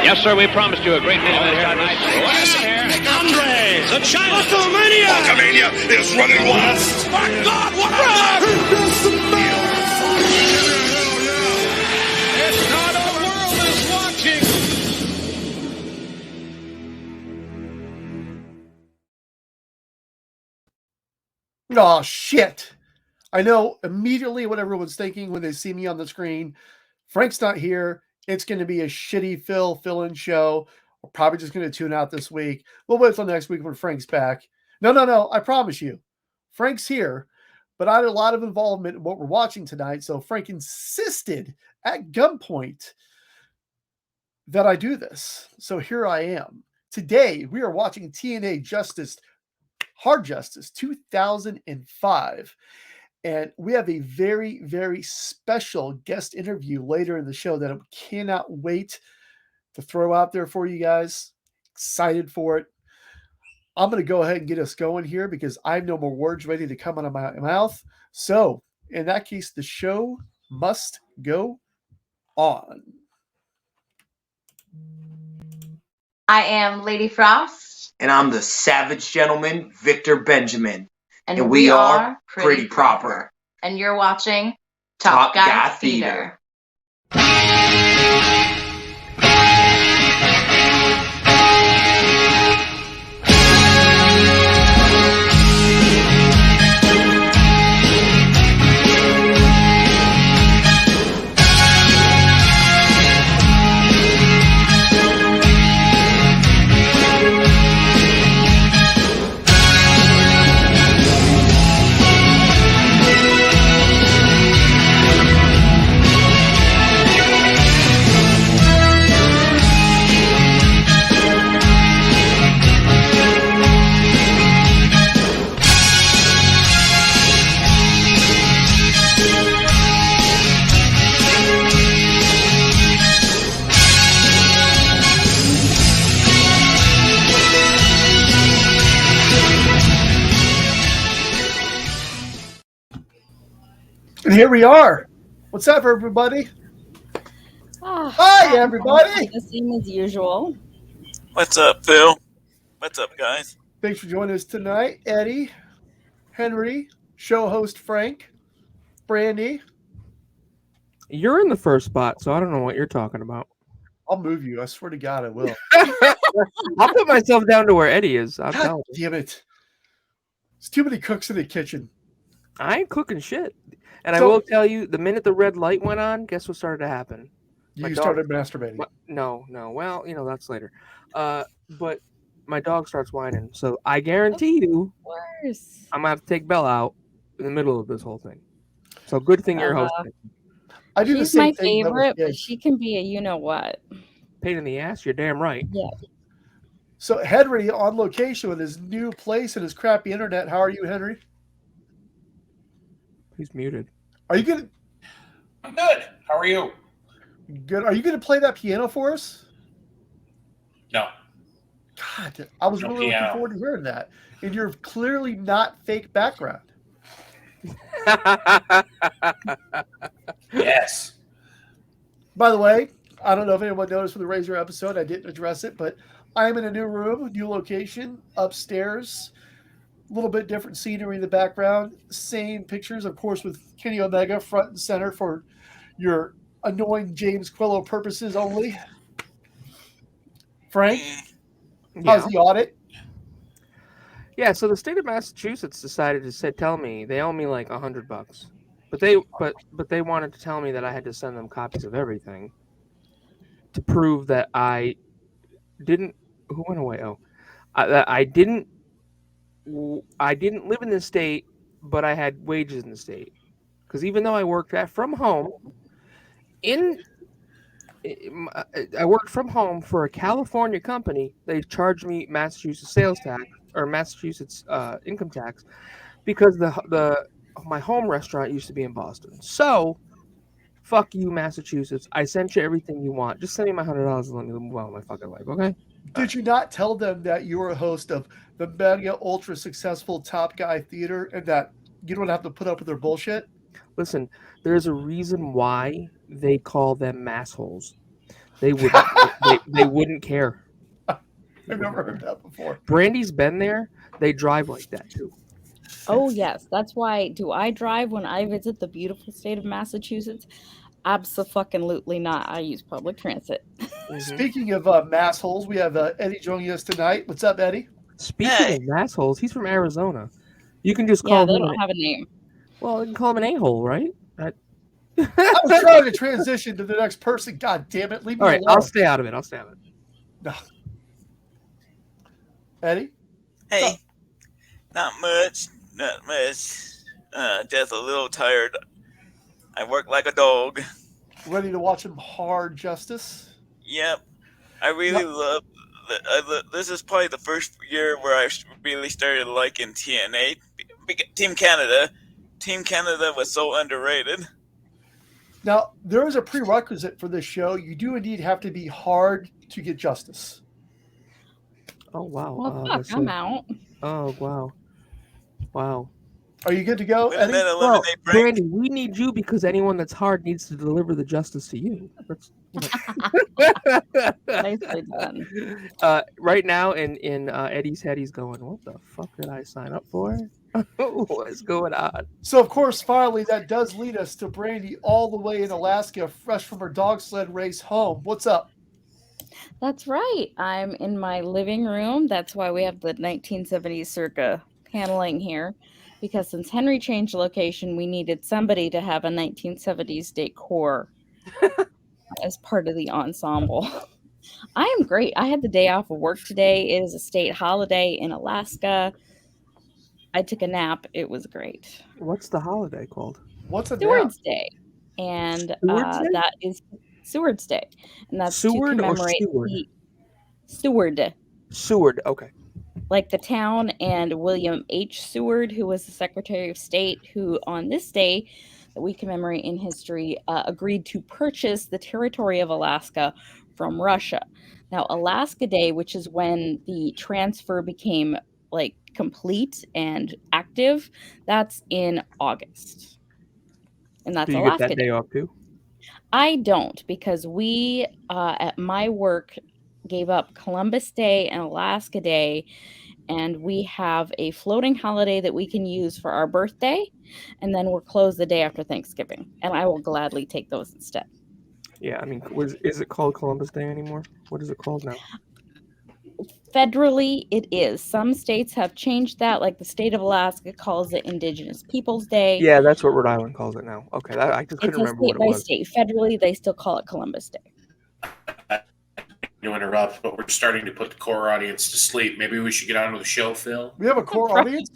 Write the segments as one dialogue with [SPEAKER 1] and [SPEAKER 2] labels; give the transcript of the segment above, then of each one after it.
[SPEAKER 1] Yes, sir, we promised you a great main event here tonight.
[SPEAKER 2] Andre, the China Hulkamania is running wild. My God, what a run! It's not our world is watching.
[SPEAKER 3] Oh, shit. I know immediately what everyone's thinking when they see me on the screen. Frank's not here. It's going to be a shitty fill-in show. We're probably just going to tune out this week. We'll wait till next week when Frank's back. No. I promise you. Frank's here, but I had a lot of involvement in what we're watching tonight, so Frank insisted at gunpoint that I do this. So here I am. Today, we are watching TNA Hard Justice 2005. And we have a very, very special guest interview later in the show that I cannot wait to throw out there for you guys. Excited for it. I'm going to go ahead and get us going here because I have no more words ready to come out of my mouth. So, in that case, the show must go on.
[SPEAKER 4] I am Lady Frost.
[SPEAKER 5] And I'm the Savage Gentleman, Victor Benjamin.
[SPEAKER 4] And we are Pretty Proper. And you're watching Top Guy Theater.
[SPEAKER 3] And here we are. What's up, everybody?
[SPEAKER 6] Oh,
[SPEAKER 3] hi, everybody.
[SPEAKER 6] The same as usual.
[SPEAKER 7] What's up, Phil? What's up, guys?
[SPEAKER 3] Thanks for joining us tonight, Eddie, Henry, show host Frank, Brandy.
[SPEAKER 8] You're in the first spot, so I don't know what you're talking about.
[SPEAKER 3] I'll move you. I swear to God, I will.
[SPEAKER 8] I'll put myself down to where Eddie is.
[SPEAKER 3] God damn it. There's too many cooks in the kitchen.
[SPEAKER 8] I ain't cooking shit. And I will tell you, the minute the red light went on, guess what started to happen?
[SPEAKER 3] You started masturbating.
[SPEAKER 8] No. Well, that's later. But my dog starts whining. So I guarantee you, I'm going to have to take Bella out in the middle of this whole thing. So good thing you're hosting.
[SPEAKER 3] I do
[SPEAKER 6] She's
[SPEAKER 3] the same
[SPEAKER 6] my
[SPEAKER 3] thing
[SPEAKER 6] favorite, but she can be a you-know-what.
[SPEAKER 8] Pain in the ass? You're damn right.
[SPEAKER 6] Yeah.
[SPEAKER 3] So Henry on location with his new place and his crappy internet. How are you, Henry?
[SPEAKER 8] He's muted.
[SPEAKER 3] Are you good?
[SPEAKER 9] I'm good. How are you?
[SPEAKER 3] Good. Are you going to play that piano for us?
[SPEAKER 9] No.
[SPEAKER 3] God, I was really looking forward to hearing that. And you're clearly not fake background.
[SPEAKER 9] Yes.
[SPEAKER 3] By the way, I don't know if anyone noticed from the Razor episode, I didn't address it, but I am in a new room, new location, upstairs. A little bit different scenery in the background. Same pictures, of course, with Kenny Omega front and center for your annoying James Quillo purposes only. Frank, how's the audit?
[SPEAKER 8] Yeah, so the state of Massachusetts decided to tell me they owe me like $100, but they wanted to tell me that I had to send them copies of everything to prove that I didn't. Who went away? That I didn't live in the state, but I had wages in the state. Because even though I worked from home, I worked from home for a California company. They charged me Massachusetts sales tax or Massachusetts income tax because my home restaurant used to be in Boston. So, fuck you, Massachusetts. I sent you everything you want. Just send me my $100 and let me move on with my fucking life, okay?
[SPEAKER 3] Did you not tell them that you were a host of the mega ultra successful Top Guy Theater and that you don't have to put up with their bullshit?
[SPEAKER 8] Listen, there's a reason why they call them massholes. They would. they wouldn't care.
[SPEAKER 3] I've never heard that before.
[SPEAKER 8] Brandy's been there. They drive like that too.
[SPEAKER 6] Oh yes, that's why. Do I drive when I visit the beautiful state of Massachusetts? Absolutely not. I use public transit.
[SPEAKER 3] Speaking of massholes, we have Eddie joining us tonight. What's up, Eddie?
[SPEAKER 8] Speaking of massholes, he's from Arizona. You can just call
[SPEAKER 6] Yeah, they
[SPEAKER 8] him.
[SPEAKER 6] don't have a name.
[SPEAKER 8] Well, you can call him an a-hole, right?
[SPEAKER 3] I was trying to transition to the next person. God damn it. Leave me
[SPEAKER 8] All right,
[SPEAKER 3] alone.
[SPEAKER 8] I'll stay out of it.
[SPEAKER 3] No. Eddie?
[SPEAKER 7] Hey, not much. Just a little tired. I work like a dog.
[SPEAKER 3] Ready to watch him Hard Justice?
[SPEAKER 7] Yep. I really love. This is probably the first year where I really started liking TNA. Team Canada. Team Canada was so underrated.
[SPEAKER 3] Now, there is a prerequisite for this show. You do indeed have to be hard to get justice.
[SPEAKER 8] Oh, wow.
[SPEAKER 6] Well, fuck, I'm out.
[SPEAKER 8] Oh, wow. Wow.
[SPEAKER 3] Are you good to go, Eddie?
[SPEAKER 8] Well, Brandy, we need you because anyone that's hard needs to deliver the justice to you.
[SPEAKER 6] Nicely done.
[SPEAKER 8] Right now, in Eddie's head, he's going, "What the fuck did I sign up for? What's going on?"
[SPEAKER 3] So, of course, finally, that does lead us to Brandy all the way in Alaska, fresh from her dog sled race home. What's up?
[SPEAKER 6] That's right. I'm in my living room. That's why we have the 1970s circa paneling here. Because since Henry changed location, we needed somebody to have a 1970s decor as part of the ensemble. I am great. I had the day off of work today. It is a state holiday in Alaska. I took a nap. It was great.
[SPEAKER 8] What's the holiday called?
[SPEAKER 3] What's a
[SPEAKER 6] Seward's Day. And that is Seward's Day. And that's
[SPEAKER 8] Seward
[SPEAKER 6] to commemorate
[SPEAKER 8] or
[SPEAKER 6] Seward.
[SPEAKER 8] Seward, okay.
[SPEAKER 6] Like the town, and William H. Seward, who was the Secretary of State, who on this day that we commemorate in history agreed to purchase the territory of Alaska from Russia. Now, Alaska Day, which is when the transfer became like complete and active, that's in August. And that's
[SPEAKER 8] Do you
[SPEAKER 6] Alaska
[SPEAKER 8] get that day off too?
[SPEAKER 6] I don't, because we at my work gave up Columbus Day and Alaska Day, and we have a floating holiday that we can use for our birthday, and then we're closed the day after Thanksgiving, and I will gladly take those instead.
[SPEAKER 8] Yeah, I mean, is it called Columbus Day anymore? What is it called now?
[SPEAKER 6] Federally, it is. Some states have changed that, like the state of Alaska calls it Indigenous Peoples Day.
[SPEAKER 8] Yeah, that's what Rhode Island calls it now. Okay, I just couldn't remember what it was.
[SPEAKER 6] State. Federally, they still call it Columbus Day.
[SPEAKER 9] To interrupt, but we're starting to put the core audience to sleep. Maybe we should get on with the show, Phil.
[SPEAKER 3] We have a core audience?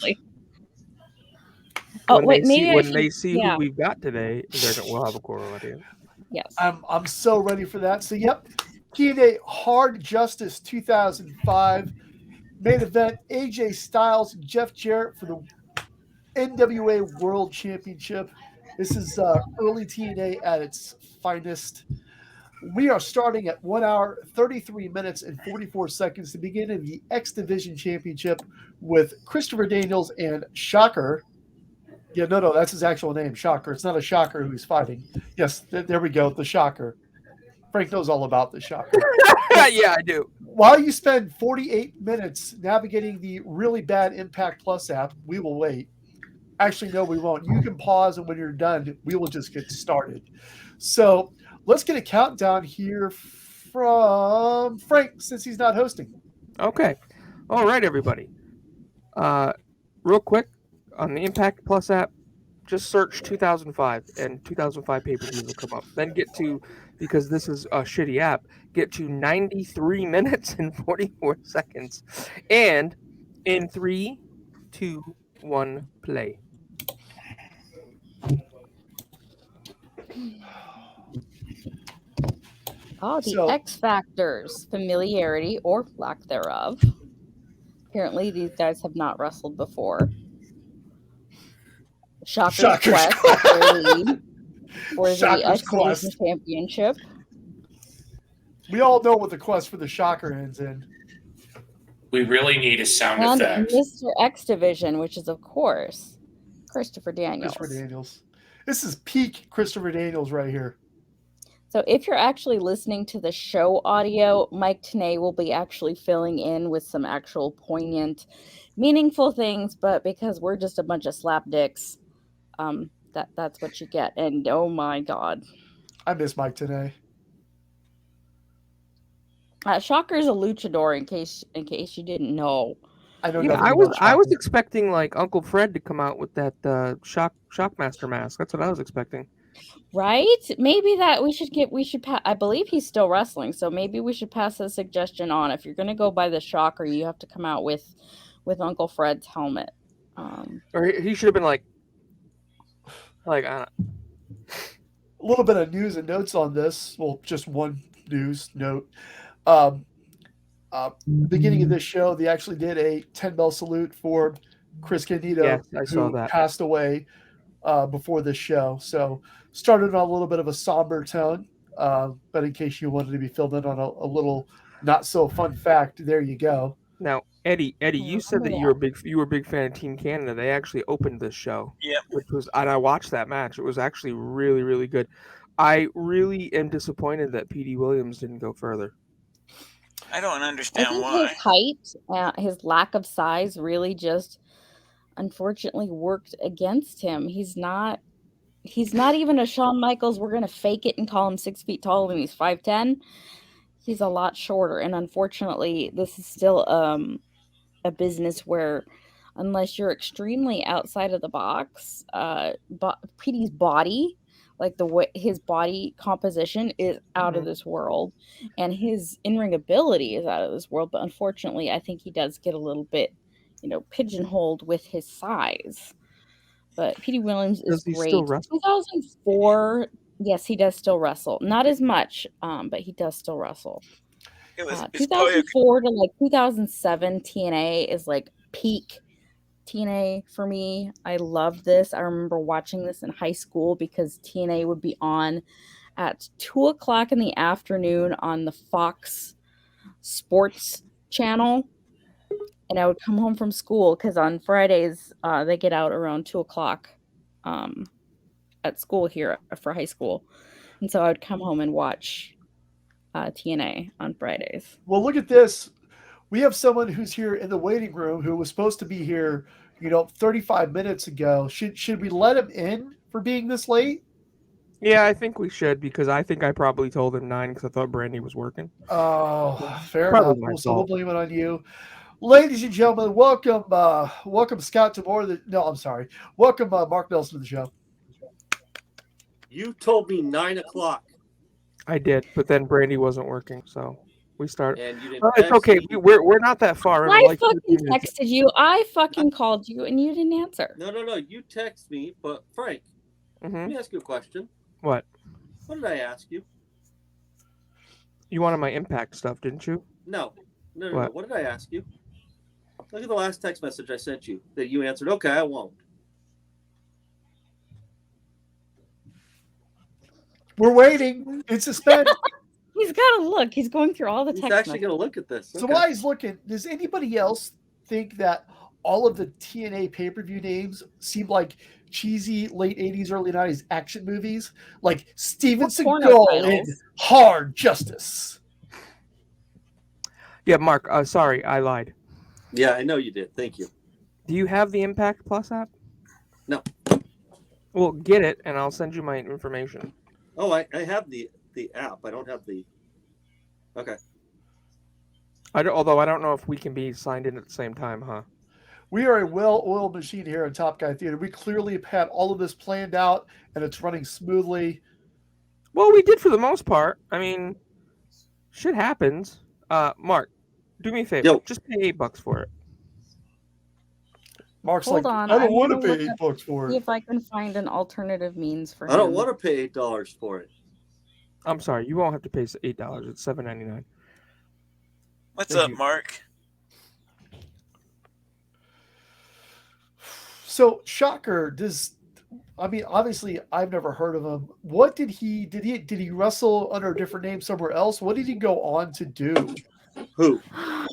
[SPEAKER 8] When they see who we've got today, we'll have a core audience.
[SPEAKER 6] Yes.
[SPEAKER 3] I'm so ready for that. So, yep. TNA Hard Justice 2005. Main event, AJ Styles and Jeff Jarrett for the NWA World Championship. This is early TNA at its finest. We are starting at 1 hour, 33 minutes, and 44 seconds to begin in the X Division Championship with Christopher Daniels and Shocker. Yeah, no, that's his actual name, Shocker. It's not a Shocker who's fighting. Yes, there we go, the Shocker. Frank knows all about the Shocker.
[SPEAKER 8] Yeah, I do.
[SPEAKER 3] While you spend 48 minutes navigating the really bad Impact Plus app, we will wait. Actually, no, we won't. You can pause, and when you're done, we will just get started. So let's get a countdown here from Frank, since he's not hosting.
[SPEAKER 8] Okay. All right, everybody. Real quick, on the Impact Plus app, just search 2005, and 2005 pay-per-views will come up. Then get to, because this is a shitty app, get to 93 minutes and 44 seconds. And in 3, 2, 1, play.
[SPEAKER 6] Oh, the X Factors, familiarity or lack thereof. Apparently, these guys have not wrestled before. Shocker's Quest for the X Division Championship.
[SPEAKER 3] We all know what the quest for the Shocker ends in.
[SPEAKER 9] We really need a sound
[SPEAKER 6] and
[SPEAKER 9] effect.
[SPEAKER 6] Mr. X Division, which is, of course, Christopher Daniels.
[SPEAKER 3] This is peak Christopher Daniels right here.
[SPEAKER 6] So if you're actually listening to the show audio, Mike Tenay will be actually filling in with some actual poignant, meaningful things, but because we're just a bunch of slapdicks, that's what you get. And oh my God.
[SPEAKER 3] I miss Mike today.
[SPEAKER 6] Shocker's a luchador in case you didn't know.
[SPEAKER 3] I know.
[SPEAKER 8] Yeah, I was expecting like Uncle Fred to come out with that Shockmaster mask. That's what I was expecting.
[SPEAKER 6] Right? Maybe that we should I believe he's still wrestling, so maybe we should pass the suggestion on. If you're gonna go by the Shocker, you have to come out with Uncle Fred's helmet.
[SPEAKER 8] Or he should have been like I don't know.
[SPEAKER 3] A little bit of news and notes on this. Well, just one news note. Beginning of this show, they actually did a 10-bell salute for Chris Candido, who passed away before this show. So started on a little bit of a somber tone, but in case you wanted to be filled in on a little not so fun fact, there you go.
[SPEAKER 8] Now, Eddie, you said that you were a big fan of Team Canada. They actually opened this show.
[SPEAKER 7] Yeah.
[SPEAKER 8] And I watched that match. It was actually really, really good. I really am disappointed that P.D. Williams didn't go further.
[SPEAKER 7] I don't understand
[SPEAKER 6] why. His height, his lack of size really just unfortunately worked against him. He's not even a Shawn Michaels. We're going to fake it and call him 6 feet tall and he's 5'10". He's a lot shorter. And unfortunately, this is still a business where unless you're extremely outside of the box, PD's body, like the way his body composition is out of this world, and his in-ring ability is out of this world. But unfortunately, I think he does get a little bit, pigeonholed with his size. But P.D. Williams is great.
[SPEAKER 8] Still wrestle?
[SPEAKER 6] 2004, yes, he does still wrestle. Not as much, but he does still wrestle. 2004 to like 2007, TNA is like peak TNA for me. I love this. I remember watching this in high school because TNA would be on at 2:00 in the afternoon on the Fox Sports channel. And I would come home from school because on Fridays they get out around 2:00 at school here for high school. And so I would come home and watch TNA on Fridays.
[SPEAKER 3] Well, look at this. We have someone who's here in the waiting room who was supposed to be here, 35 minutes ago. Should we let him in for being this late?
[SPEAKER 8] Yeah, I think we should, because I think I probably told him 9 because I thought Brandy was working.
[SPEAKER 3] Oh, fair
[SPEAKER 8] Probably
[SPEAKER 3] enough. So we'll blame it on you. Ladies and gentlemen, welcome Scott to welcome Mark Nelson to the show.
[SPEAKER 10] You told me 9 o'clock.
[SPEAKER 8] I did, but then Brandy wasn't working, so we started.
[SPEAKER 10] And you didn't
[SPEAKER 8] it's okay. We're not that far.
[SPEAKER 6] I fucking texted you. I fucking called you, and you didn't answer.
[SPEAKER 10] No. You text me, but Frank, let me ask you a question.
[SPEAKER 8] What?
[SPEAKER 10] What did I ask you?
[SPEAKER 8] You wanted my Impact stuff, didn't you?
[SPEAKER 10] No. What did I ask you? Look at the last text message I sent you that you answered. Okay, I won't.
[SPEAKER 3] We're waiting in suspense.
[SPEAKER 6] He's got to look. He's going through all the text.
[SPEAKER 10] He's actually going to look at this.
[SPEAKER 3] So while he's looking, does anybody else think that all of the TNA pay-per-view names seem like cheesy late 80s, early 90s action movies? Like Steven Seagal in Hard Justice.
[SPEAKER 8] Yeah, Mark, sorry, I lied.
[SPEAKER 10] Yeah, I know you did. Thank you.
[SPEAKER 8] Do you have the Impact Plus app?
[SPEAKER 10] No.
[SPEAKER 8] Well, get it, and I'll send you my information.
[SPEAKER 10] Oh, I have the app. I don't have the... Okay.
[SPEAKER 8] Although I don't know if we can be signed in at the same time, huh?
[SPEAKER 3] We are a well-oiled machine here at Top Guy Theater. We clearly have had all of this planned out, and it's running smoothly.
[SPEAKER 8] Well, we did for the most part. I mean, shit happens. Mark, do me a favor. Just pay $8 for it.
[SPEAKER 3] Mark's
[SPEAKER 6] Hold on.
[SPEAKER 3] I don't want to pay $8 for it.
[SPEAKER 6] See if I can find an alternative means for him.
[SPEAKER 10] I don't want to pay $8 for it.
[SPEAKER 8] I'm sorry. You won't have to pay $8. It's $7.99.
[SPEAKER 7] What's up, Mark?
[SPEAKER 3] So, Shocker, obviously I've never heard of him. What did he wrestle under a different name somewhere else? What did he go on to do?
[SPEAKER 10] Who?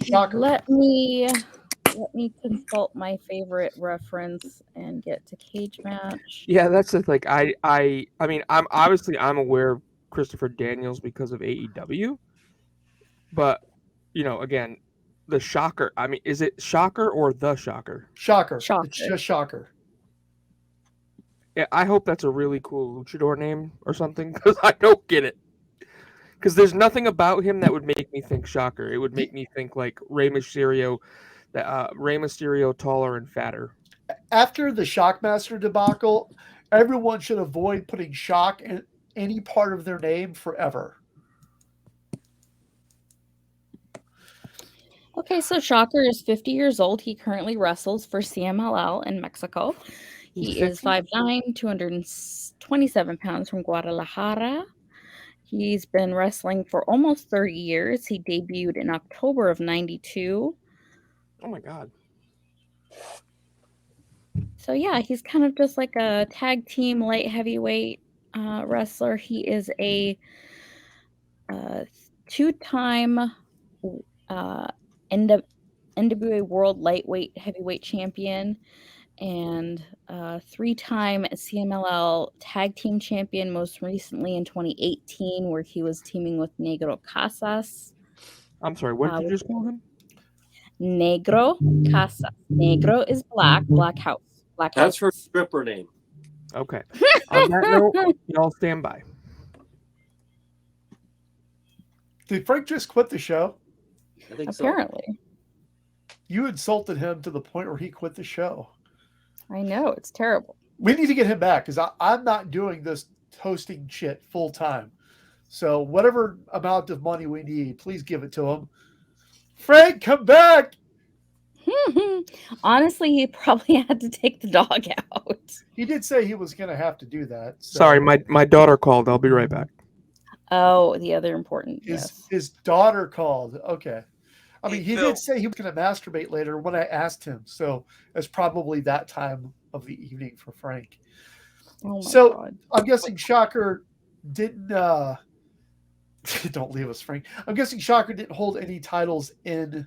[SPEAKER 3] Shocker.
[SPEAKER 6] Let me consult my favorite reference and get to Cage Match.
[SPEAKER 8] Yeah, that's the like I mean I'm aware Christopher Daniels because of AEW. But, again, the Shocker. I mean, is it Shocker or the Shocker?
[SPEAKER 3] Shocker.
[SPEAKER 6] Shocker.
[SPEAKER 3] It's just Shocker.
[SPEAKER 8] Yeah, I hope that's a really cool luchador name or something, because I don't get it. Because there's nothing about him that would make me think Shocker. It would make me think like Rey Mysterio, taller and fatter.
[SPEAKER 3] After the Shockmaster debacle, everyone should avoid putting Shock in any part of their name forever.
[SPEAKER 6] Okay, so Shocker is 50 years old. He currently wrestles for CMLL in Mexico. He is 5'9", 227 pounds from Guadalajara. He's been wrestling for almost 30 years. He debuted in October of 92.
[SPEAKER 8] Oh my God.
[SPEAKER 6] So yeah, he's kind of just like a tag team light heavyweight wrestler. He is a two-time NWA World Lightweight Heavyweight Champion and three-time CMLL Tag Team Champion, most recently in 2018, where he was teaming with Negro Casas.
[SPEAKER 8] I'm sorry, what did you just call him?
[SPEAKER 6] Negro Casas. Negro is black, black house. Black
[SPEAKER 10] That's her
[SPEAKER 6] house.
[SPEAKER 10] stripper name.
[SPEAKER 8] Okay. On that note, y'all stand by.
[SPEAKER 3] Did Frank just quit the show?
[SPEAKER 10] I think
[SPEAKER 6] Apparently.
[SPEAKER 10] so.
[SPEAKER 3] You insulted him to the point where he quit the show.
[SPEAKER 6] I know, it's terrible.
[SPEAKER 3] We need to get him back because I'm not doing this hosting shit full time. So whatever amount of money we need, please give it to him. Frank, come back!
[SPEAKER 6] Honestly, he probably had to take the dog out.
[SPEAKER 3] He did say he was going to have to do that. So.
[SPEAKER 8] Sorry, my daughter called. I'll be right back.
[SPEAKER 6] Oh, the other important.
[SPEAKER 3] His daughter called. Okay. I mean, he did say he was going to masturbate later when I asked him. So it's probably that time of the evening for Frank.
[SPEAKER 6] Oh my
[SPEAKER 3] God. I'm guessing Shocker didn't. Don't leave us, Frank. I'm guessing Shocker didn't hold any titles in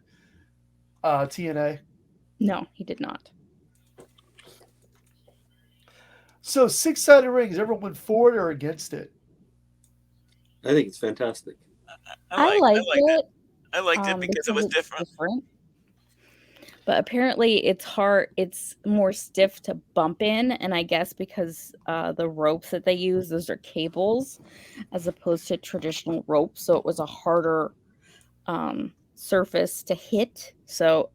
[SPEAKER 3] TNA.
[SPEAKER 6] No, he did not.
[SPEAKER 3] So 6-sided rings, everyone for it or against it?
[SPEAKER 10] I think it's fantastic.
[SPEAKER 6] I liked it.
[SPEAKER 7] I liked it because it was different.
[SPEAKER 6] But apparently it's hard. It's more stiff to bump in. And I guess because the ropes that they use, those are cables as opposed to traditional ropes. So it was a harder surface to hit. So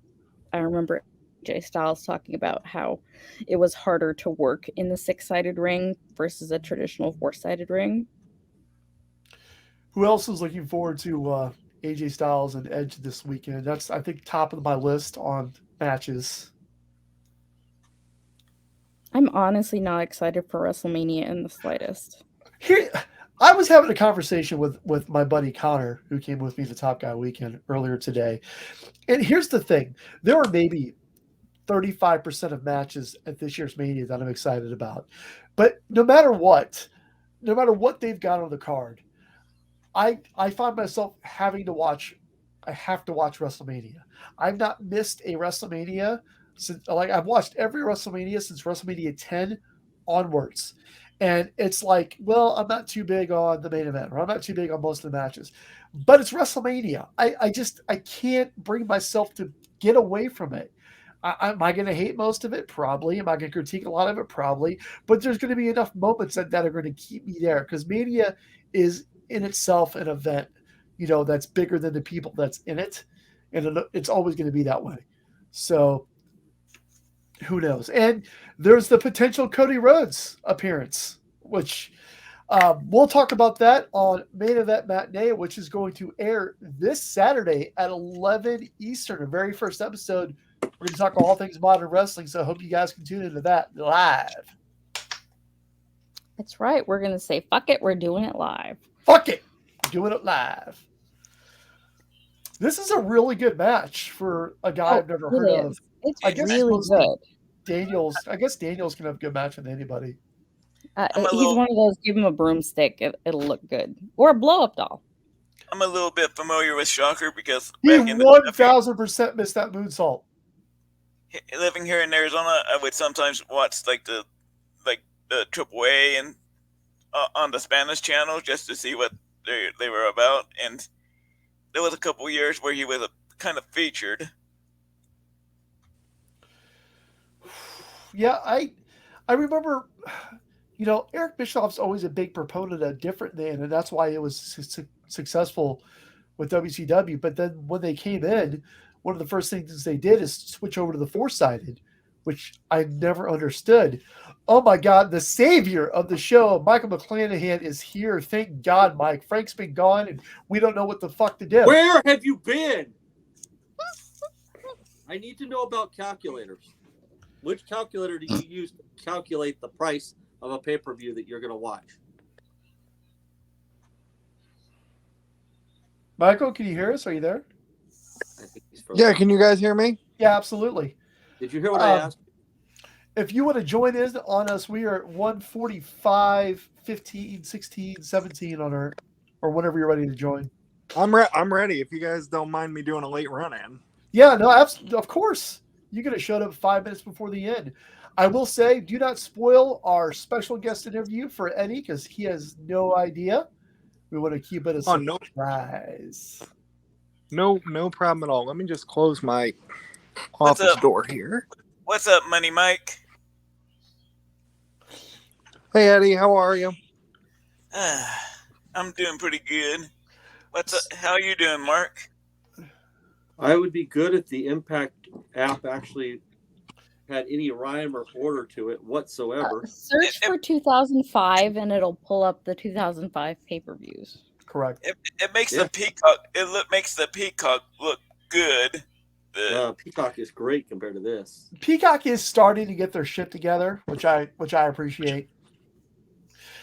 [SPEAKER 6] I remember AJ Styles talking about how it was harder to work in the 6-sided ring versus a traditional 4-sided ring.
[SPEAKER 3] Who else is looking forward to AJ Styles and Edge this weekend? That's, I think, top of my list on matches.
[SPEAKER 6] I'm honestly not excited for WrestleMania in the slightest.
[SPEAKER 3] Here, I was having a conversation with my buddy Connor, who came with me to Top Guy Weekend earlier today. And here's the thing. There are maybe 35% of matches at this year's Mania that I'm excited about. But no matter what they've got on the card, I find myself having to watch. I have to watch WrestleMania. I've not missed a WrestleMania since, I've watched every WrestleMania since WrestleMania 10 onwards. And it's like, well, I'm not too big on the main event, or I'm not too big on most of the matches, but it's WrestleMania. I can't bring myself to get away from it. Am I going to hate most of it? Probably. Am I going to critique a lot of it? Probably. But there's going to be enough moments that are going to keep me there, because Mania is in itself an event, that's bigger than the people that's in it. And it's always going to be that way. So who knows? And there's the potential Cody Rhodes appearance, which we'll talk about that on Main Event Matinee, which is going to air this Saturday at 11 Eastern, the very first episode. We're going to talk all things modern wrestling, so I hope you guys can tune into that live.
[SPEAKER 6] That's right. We're going to say, fuck it, we're doing it live.
[SPEAKER 3] Fuck it, we're doing it live. This is a really good match for a guy I've never heard of.
[SPEAKER 6] It's really good.
[SPEAKER 3] I guess Daniel's going to have a good match with anybody.
[SPEAKER 6] He's one of those, give him a broomstick, it'll look good. Or a blow-up doll.
[SPEAKER 7] I'm a little bit familiar with Shocker because
[SPEAKER 3] He 1,000% missed that moonsault.
[SPEAKER 7] Living here in Arizona, I would sometimes watch the AAA and on the Spanish channel just to see what they were about, and there was a couple years where he was kind of featured.
[SPEAKER 3] Yeah, I remember, Eric Bischoff's always a big proponent of different than, and that's why it was successful with WCW. But then when they came in, one of the first things they did is switch over to the four-sided, which I never understood. Oh my God, the savior of the show, Michael McClanahan, is here. Thank God, Mike. Frank's been gone, and we don't know what the fuck to do.
[SPEAKER 10] Where have you been? I need to know about calculators. Which calculator do you use to calculate the price of a pay-per-view that you're going to watch?
[SPEAKER 3] Michael, can you hear us? Are you there?
[SPEAKER 10] I think he's frozen.
[SPEAKER 11] Yeah, can you guys hear me?
[SPEAKER 3] Yeah, absolutely.
[SPEAKER 10] Did you hear what I asked?
[SPEAKER 3] If you want to join in on us, we are at 145, 15, 16, 17 on our, or whenever you're ready to join.
[SPEAKER 11] I'm ready. If you guys don't mind me doing a late run-in.
[SPEAKER 3] Yeah, no, of course. You could have showed up 5 minutes before the end. I will say, do not spoil our special guest interview for Eddie because he has no idea. We want to keep it a surprise.
[SPEAKER 11] No problem at all. Let me just close my office door here.
[SPEAKER 7] What's up, Money Mike?
[SPEAKER 11] Hey, Eddie, how are you?
[SPEAKER 7] I'm doing pretty good. What's up? How are you doing, Mark?
[SPEAKER 10] I would be good if the Impact app actually had any rhyme or order to it whatsoever.
[SPEAKER 6] Search for 2005 and it'll pull up the 2005 pay-per-views.
[SPEAKER 3] Correct.
[SPEAKER 7] It makes the peacock. Makes the peacock look good.
[SPEAKER 10] Peacock is great compared to this.
[SPEAKER 3] Peacock is starting to get their shit together, which I appreciate.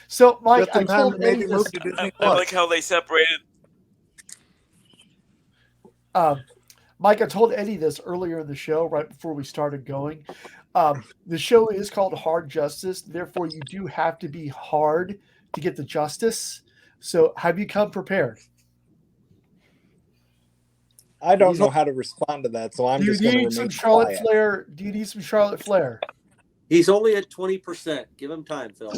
[SPEAKER 3] So, Mike, I told Eddie this.
[SPEAKER 7] I like how they separated.
[SPEAKER 3] Mike, I told Eddie this earlier in the show, right before we started going. The show is called Hard Justice. Therefore, you do have to be hard to get the justice. So have you come prepared?
[SPEAKER 11] I don't know how to respond to that, so I'm just going to remain quiet.
[SPEAKER 3] Charlotte Flair? Do you need some Charlotte Flair?
[SPEAKER 10] He's only at 20%. Give him time, Phil.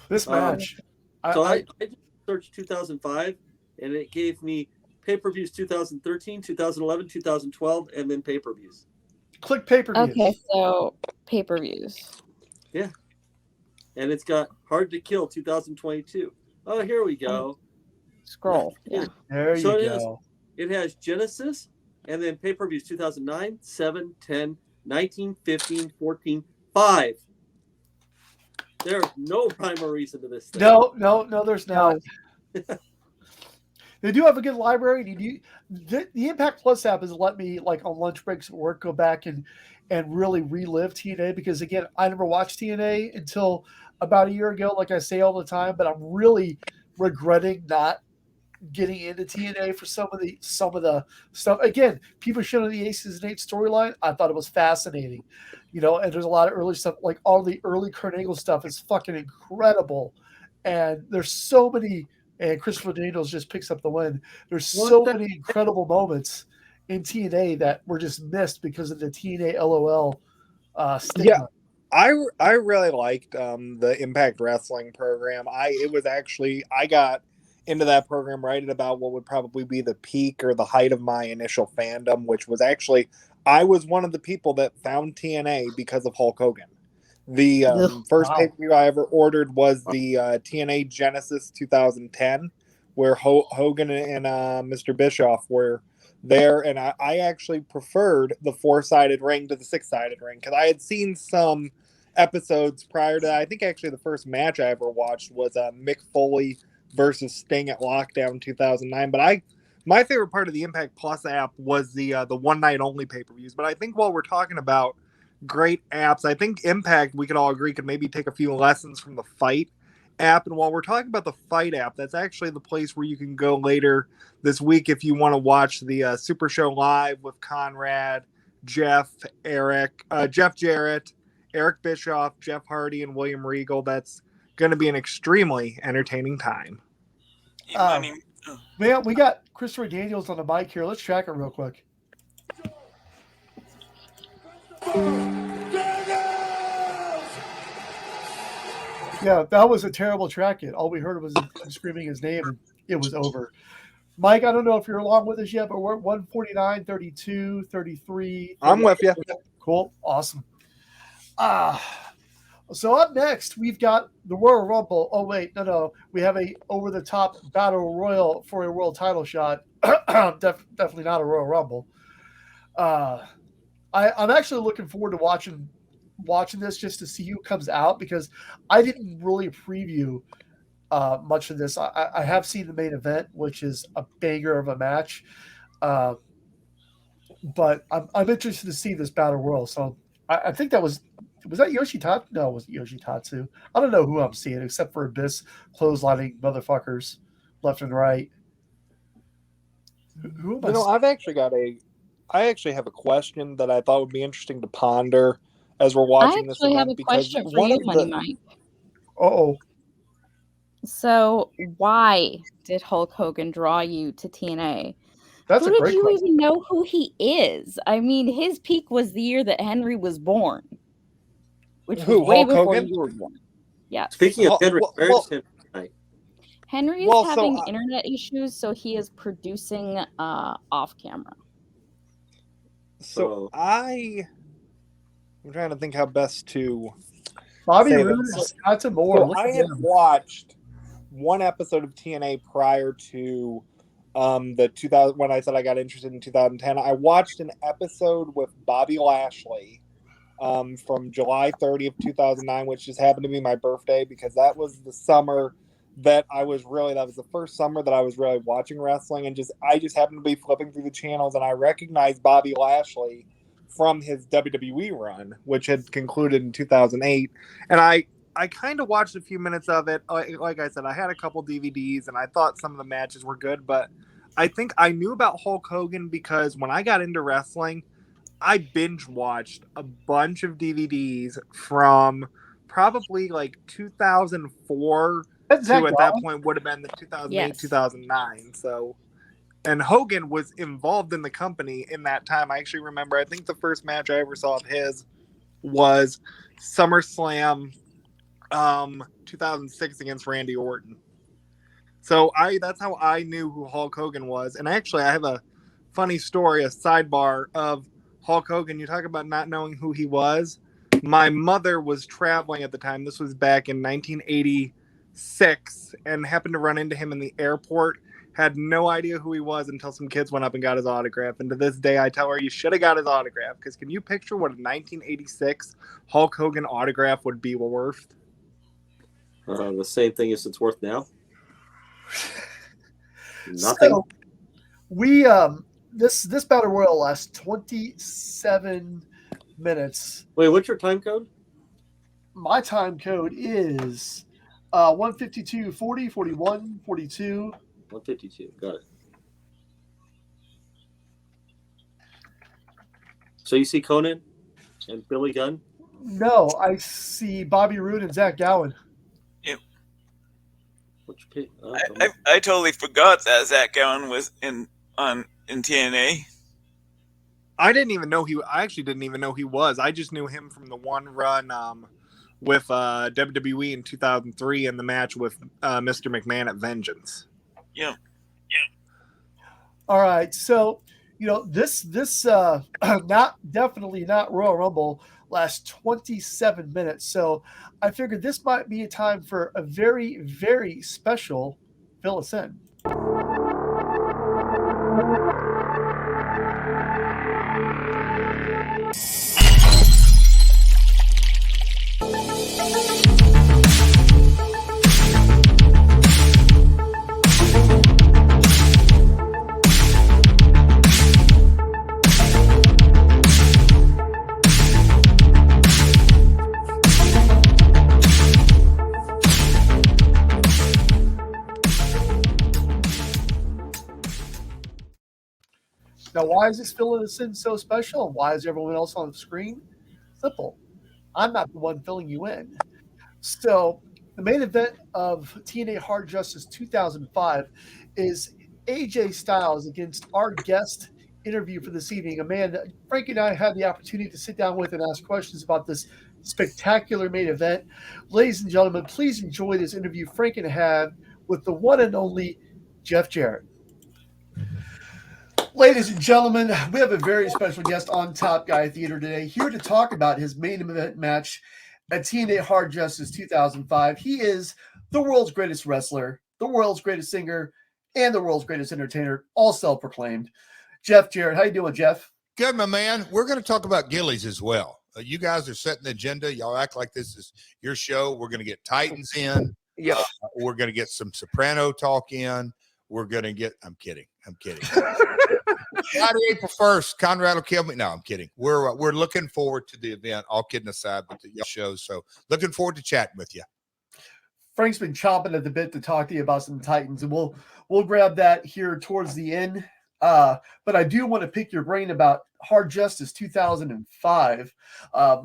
[SPEAKER 3] This match.
[SPEAKER 10] I just searched 2005, and it gave me pay-per-views 2013, 2011, 2012, and then pay-per-views.
[SPEAKER 3] Click pay-per-views.
[SPEAKER 6] Okay, so pay-per-views.
[SPEAKER 10] Yeah. And it's got Hard to Kill 2022. Oh, here we go.
[SPEAKER 6] Scroll. Yeah.
[SPEAKER 3] There you go.
[SPEAKER 10] It has Genesis, and then pay-per-views 2009, 7, 10, 19, 15, 14, 5. There's no rhyme or reason to this thing.
[SPEAKER 3] No, there's not. They do have a good library. The Impact Plus app has let me, like on lunch breaks at work, go back and really relive TNA because, again, I never watched TNA until about a year ago, like I say all the time, but I'm really regretting not getting into TNA for some of the stuff. Again, people showing the Aces and Eights storyline, I thought it was fascinating. And there's a lot of early stuff, like all the early Kurt Angle stuff is fucking incredible. And there's so many, and Christopher Daniels just picks up the win. There's so many incredible moments in TNA that were just missed because of the TNA LOL stigma.
[SPEAKER 11] Yeah. I really liked the Impact Wrestling program. I got into that program right at about what would probably be the peak or the height of my initial fandom, which was actually, I was one of the people that found TNA because of Hulk Hogan. The first pay-per-view I ever ordered was the TNA Genesis 2010, where Hogan and Mr. Bischoff were there, and I actually preferred the 4-sided ring to the 6-sided ring because I had seen some episodes prior to that. I think actually the first match I ever watched was Mick Foley versus Sting at Lockdown 2009. But my favorite part of the Impact Plus app was the one night only pay-per-views. But I think while we're talking about great apps, I think Impact, we could all agree, could maybe take a few lessons from the Fight app. And while we're talking about the Fight app, that's actually the place where you can go later this week if you want to watch the Super Show live with Conrad, Jeff Jarrett, Eric Bischoff, Jeff Hardy, and William Regal. That's going to be an extremely entertaining time.
[SPEAKER 3] Man, we got Christopher Daniels on the mic here. Let's track it real quick. Yeah, that was a terrible track it. All we heard was him screaming his name, and it was over. Mike, I don't know if you're along with us yet, but we're at 149, 32, 33.
[SPEAKER 11] I'm with you.
[SPEAKER 3] Cool. Awesome. So up next, we've got the Royal Rumble. Oh, wait. No. We have a over-the-top battle royal for a world title shot. Definitely not a Royal Rumble. I'm actually looking forward to watching this just to see who comes out, because I didn't really preview much of this. I have seen the main event, which is a banger of a match. But I'm interested to see this battle royal. So I think that was that Yoshitatsu? No, it wasn't Yoshitatsu. I don't know who I'm seeing except for Abyss clotheslining motherfuckers left and right. Who am I seeing?
[SPEAKER 11] I actually have a question that I thought would be interesting to ponder as we're watching this event.
[SPEAKER 6] I actually have a question for you, Money Mike.
[SPEAKER 3] Uh-oh.
[SPEAKER 6] So why did Hulk Hogan draw you to TNA?
[SPEAKER 3] That's a great
[SPEAKER 6] question. Did you even know who he is? I mean, his peak was the year that Henry was born. Which was way
[SPEAKER 11] Hulk
[SPEAKER 6] before
[SPEAKER 11] Hogan?
[SPEAKER 6] you were born. Yeah.
[SPEAKER 10] Speaking of Henry, where is Henry tonight?
[SPEAKER 6] Henry is having internet issues, so he is producing off camera.
[SPEAKER 11] So I'm trying to think how best to.
[SPEAKER 3] Bobby Roode got some more.
[SPEAKER 11] So I had watched one episode of TNA prior to the 2000 when I said I got interested in 2010. I watched an episode with Bobby Lashley from July 30th, 2009, which just happened to be my birthday, because that was the summer that was the first summer that I was really watching wrestling, and I just happened to be flipping through the channels, and I recognized Bobby Lashley from his WWE run, which had concluded in 2008. And I kind of watched a few minutes of it. Like I said, I had a couple DVDs, and I thought some of the matches were good, but I think I knew about Hulk Hogan because when I got into wrestling, I binge watched a bunch of DVDs from probably like 2004 to at that point would have been the 2008, 2009. So, and Hogan was involved in the company in that time. I actually remember, I think the first match I ever saw of his was SummerSlam 2006 against Randy Orton. So that's how I knew who Hulk Hogan was. And actually, I have a funny story, a sidebar of Hulk Hogan. You talk about not knowing who he was. My mother was traveling at the time. This was back in 1986, and happened to run into him in the airport. Had no idea who he was until some kids went up and got his autograph. And to this day, I tell her, you should have got his autograph. Because can you picture what a 1986 Hulk Hogan autograph would be worth?
[SPEAKER 10] The same thing as it's worth now. Nothing.
[SPEAKER 3] So we this battle royal lasts 27 minutes.
[SPEAKER 10] Wait, what's your time code?
[SPEAKER 3] My time code is 152, 40, 41, 42.
[SPEAKER 10] 152. Got it. So you see Conan and Billy Gunn?
[SPEAKER 3] No, I see Bobby Roode and Zach Gowen.
[SPEAKER 7] Yep.
[SPEAKER 10] Which pick?
[SPEAKER 7] I totally forgot that Zach Gowen was in TNA.
[SPEAKER 11] I actually didn't even know he was. I just knew him from the one run with WWE in 2003 and the match with Mr. McMahon at Vengeance.
[SPEAKER 7] Yeah.
[SPEAKER 3] All right, so this definitely not Royal Rumble lasts 27 minutes. So I figured this might be a time for a very, very special fill us in. Now, why is this filling us in so special? Why is everyone else on the screen? Simple. I'm not the one filling you in. So, The main event of TNA Hard Justice 2005 is AJ Styles against our guest interview for this evening, a man that Frank and I had the opportunity to sit down with and ask questions about this spectacular main event. Ladies and gentlemen, please enjoy this interview Frank and I had with the one and only Jeff Jarrett. Ladies and gentlemen, we have a very special guest on Top Guy Theater today, here to talk about his main event match at TNA Hard Justice 2005. He is the world's greatest wrestler, the world's greatest singer, and the world's greatest entertainer, all self-proclaimed. Jeff Jarrett, how you doing, Jeff?
[SPEAKER 12] Good, my man. We're going to talk about Gillies as well. You guys are setting the agenda. Y'all act like this is your show. We're going to get Titans in.
[SPEAKER 8] Yeah.
[SPEAKER 12] We're going to get some Soprano talk in. We're going to get – I'm kidding. Friday, April 1st, Conrad will kill me. No, I'm kidding. We're looking forward to the event, all kidding aside, with the shows. So looking forward to chatting with you.
[SPEAKER 3] Frank's been chomping at the bit to talk to you about some Titans, and we'll grab that here towards the end. But I do want to pick your brain about Hard Justice 2005.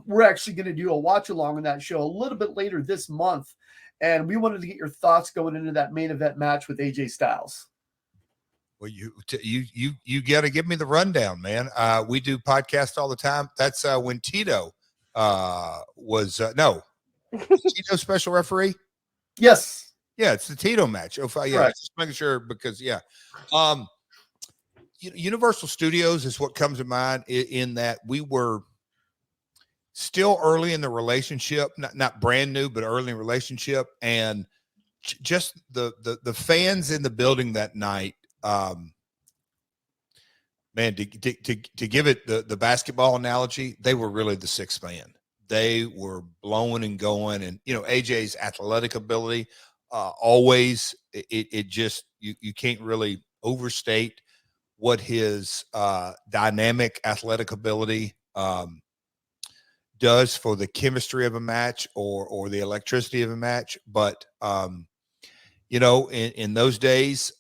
[SPEAKER 3] We're actually going to do a watch along on that show a little bit later this month, and we wanted to get your thoughts going into that main event match with AJ Styles.
[SPEAKER 12] Well, you got to give me the rundown, man. We do podcasts all the time. That's when Tito was Tito special referee.
[SPEAKER 3] Yes.
[SPEAKER 12] Yeah, it's the Tito match. Oh, yeah,
[SPEAKER 3] right.
[SPEAKER 12] Just making sure because Universal Studios is what comes to mind in that we were still early in the relationship, not brand new, but early in the relationship, and just the fans in the building that night. Man, to give it the basketball analogy, they were really the sixth man. They were blowing and going, and AJ's athletic ability always it just you can't really overstate what his dynamic athletic ability does for the chemistry of a match or the electricity of a match. But in those days,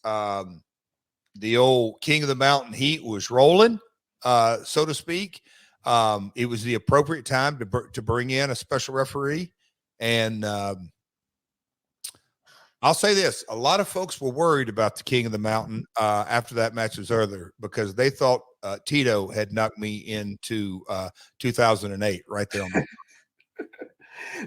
[SPEAKER 12] the old King of the Mountain heat was rolling, so to speak. It was the appropriate time to bring in a special referee. And I'll say this, a lot of folks were worried about the King of the Mountain after that match was over because they thought Tito had knocked me into 2008 right there on the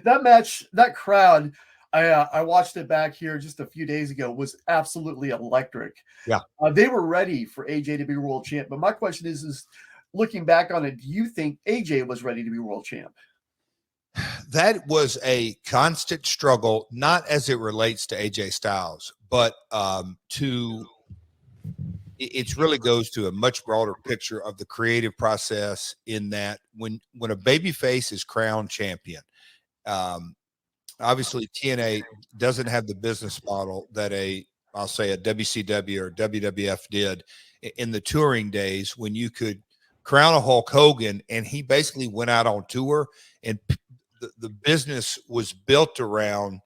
[SPEAKER 3] That match, that crowd, I watched it back here just a few days ago, was absolutely electric.
[SPEAKER 12] Yeah.
[SPEAKER 3] They were ready for AJ to be world champ. But my question is looking back on it, do you think AJ was ready to be world champ?
[SPEAKER 12] That was a constant struggle, not as it relates to AJ Styles, but it really goes to a much broader picture of the creative process in that when a babyface is crowned champion, obviously TNA doesn't have the business model that I'll say a WCW or WWF did in the touring days when you could crown a Hulk Hogan and he basically went out on tour, and the business was built around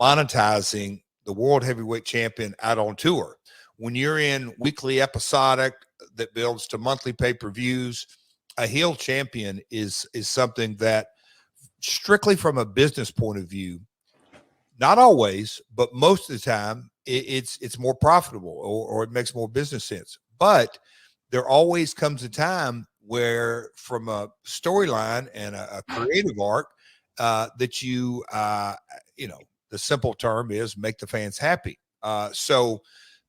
[SPEAKER 12] monetizing the world heavyweight champion out on tour. When you're in weekly episodic that builds to monthly pay-per-views, a heel champion is something that strictly from a business point of view, not always, but most of the time it's more profitable or it makes more business sense. But there always comes a time where from a storyline and a creative arc that you the simple term is make the fans happy. So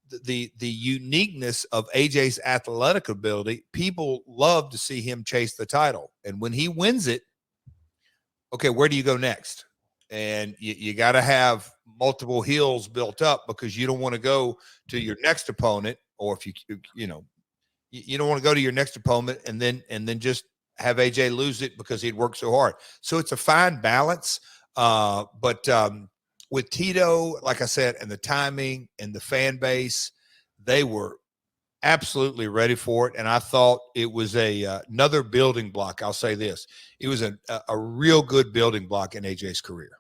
[SPEAKER 12] the uniqueness of AJ's athletic ability, people love to see him chase the title. And when he wins it, okay, where do you go next? And you got to have multiple heels built up because you don't want to go to your next opponent, or if you don't want to go to your next opponent and then just have AJ lose it because he'd worked so hard. So it's a fine balance. But with Tito, like I said, and the timing and the fan base, they were absolutely ready for it. And I thought it was another building block. I'll say this. It was a real good building block in AJ's career.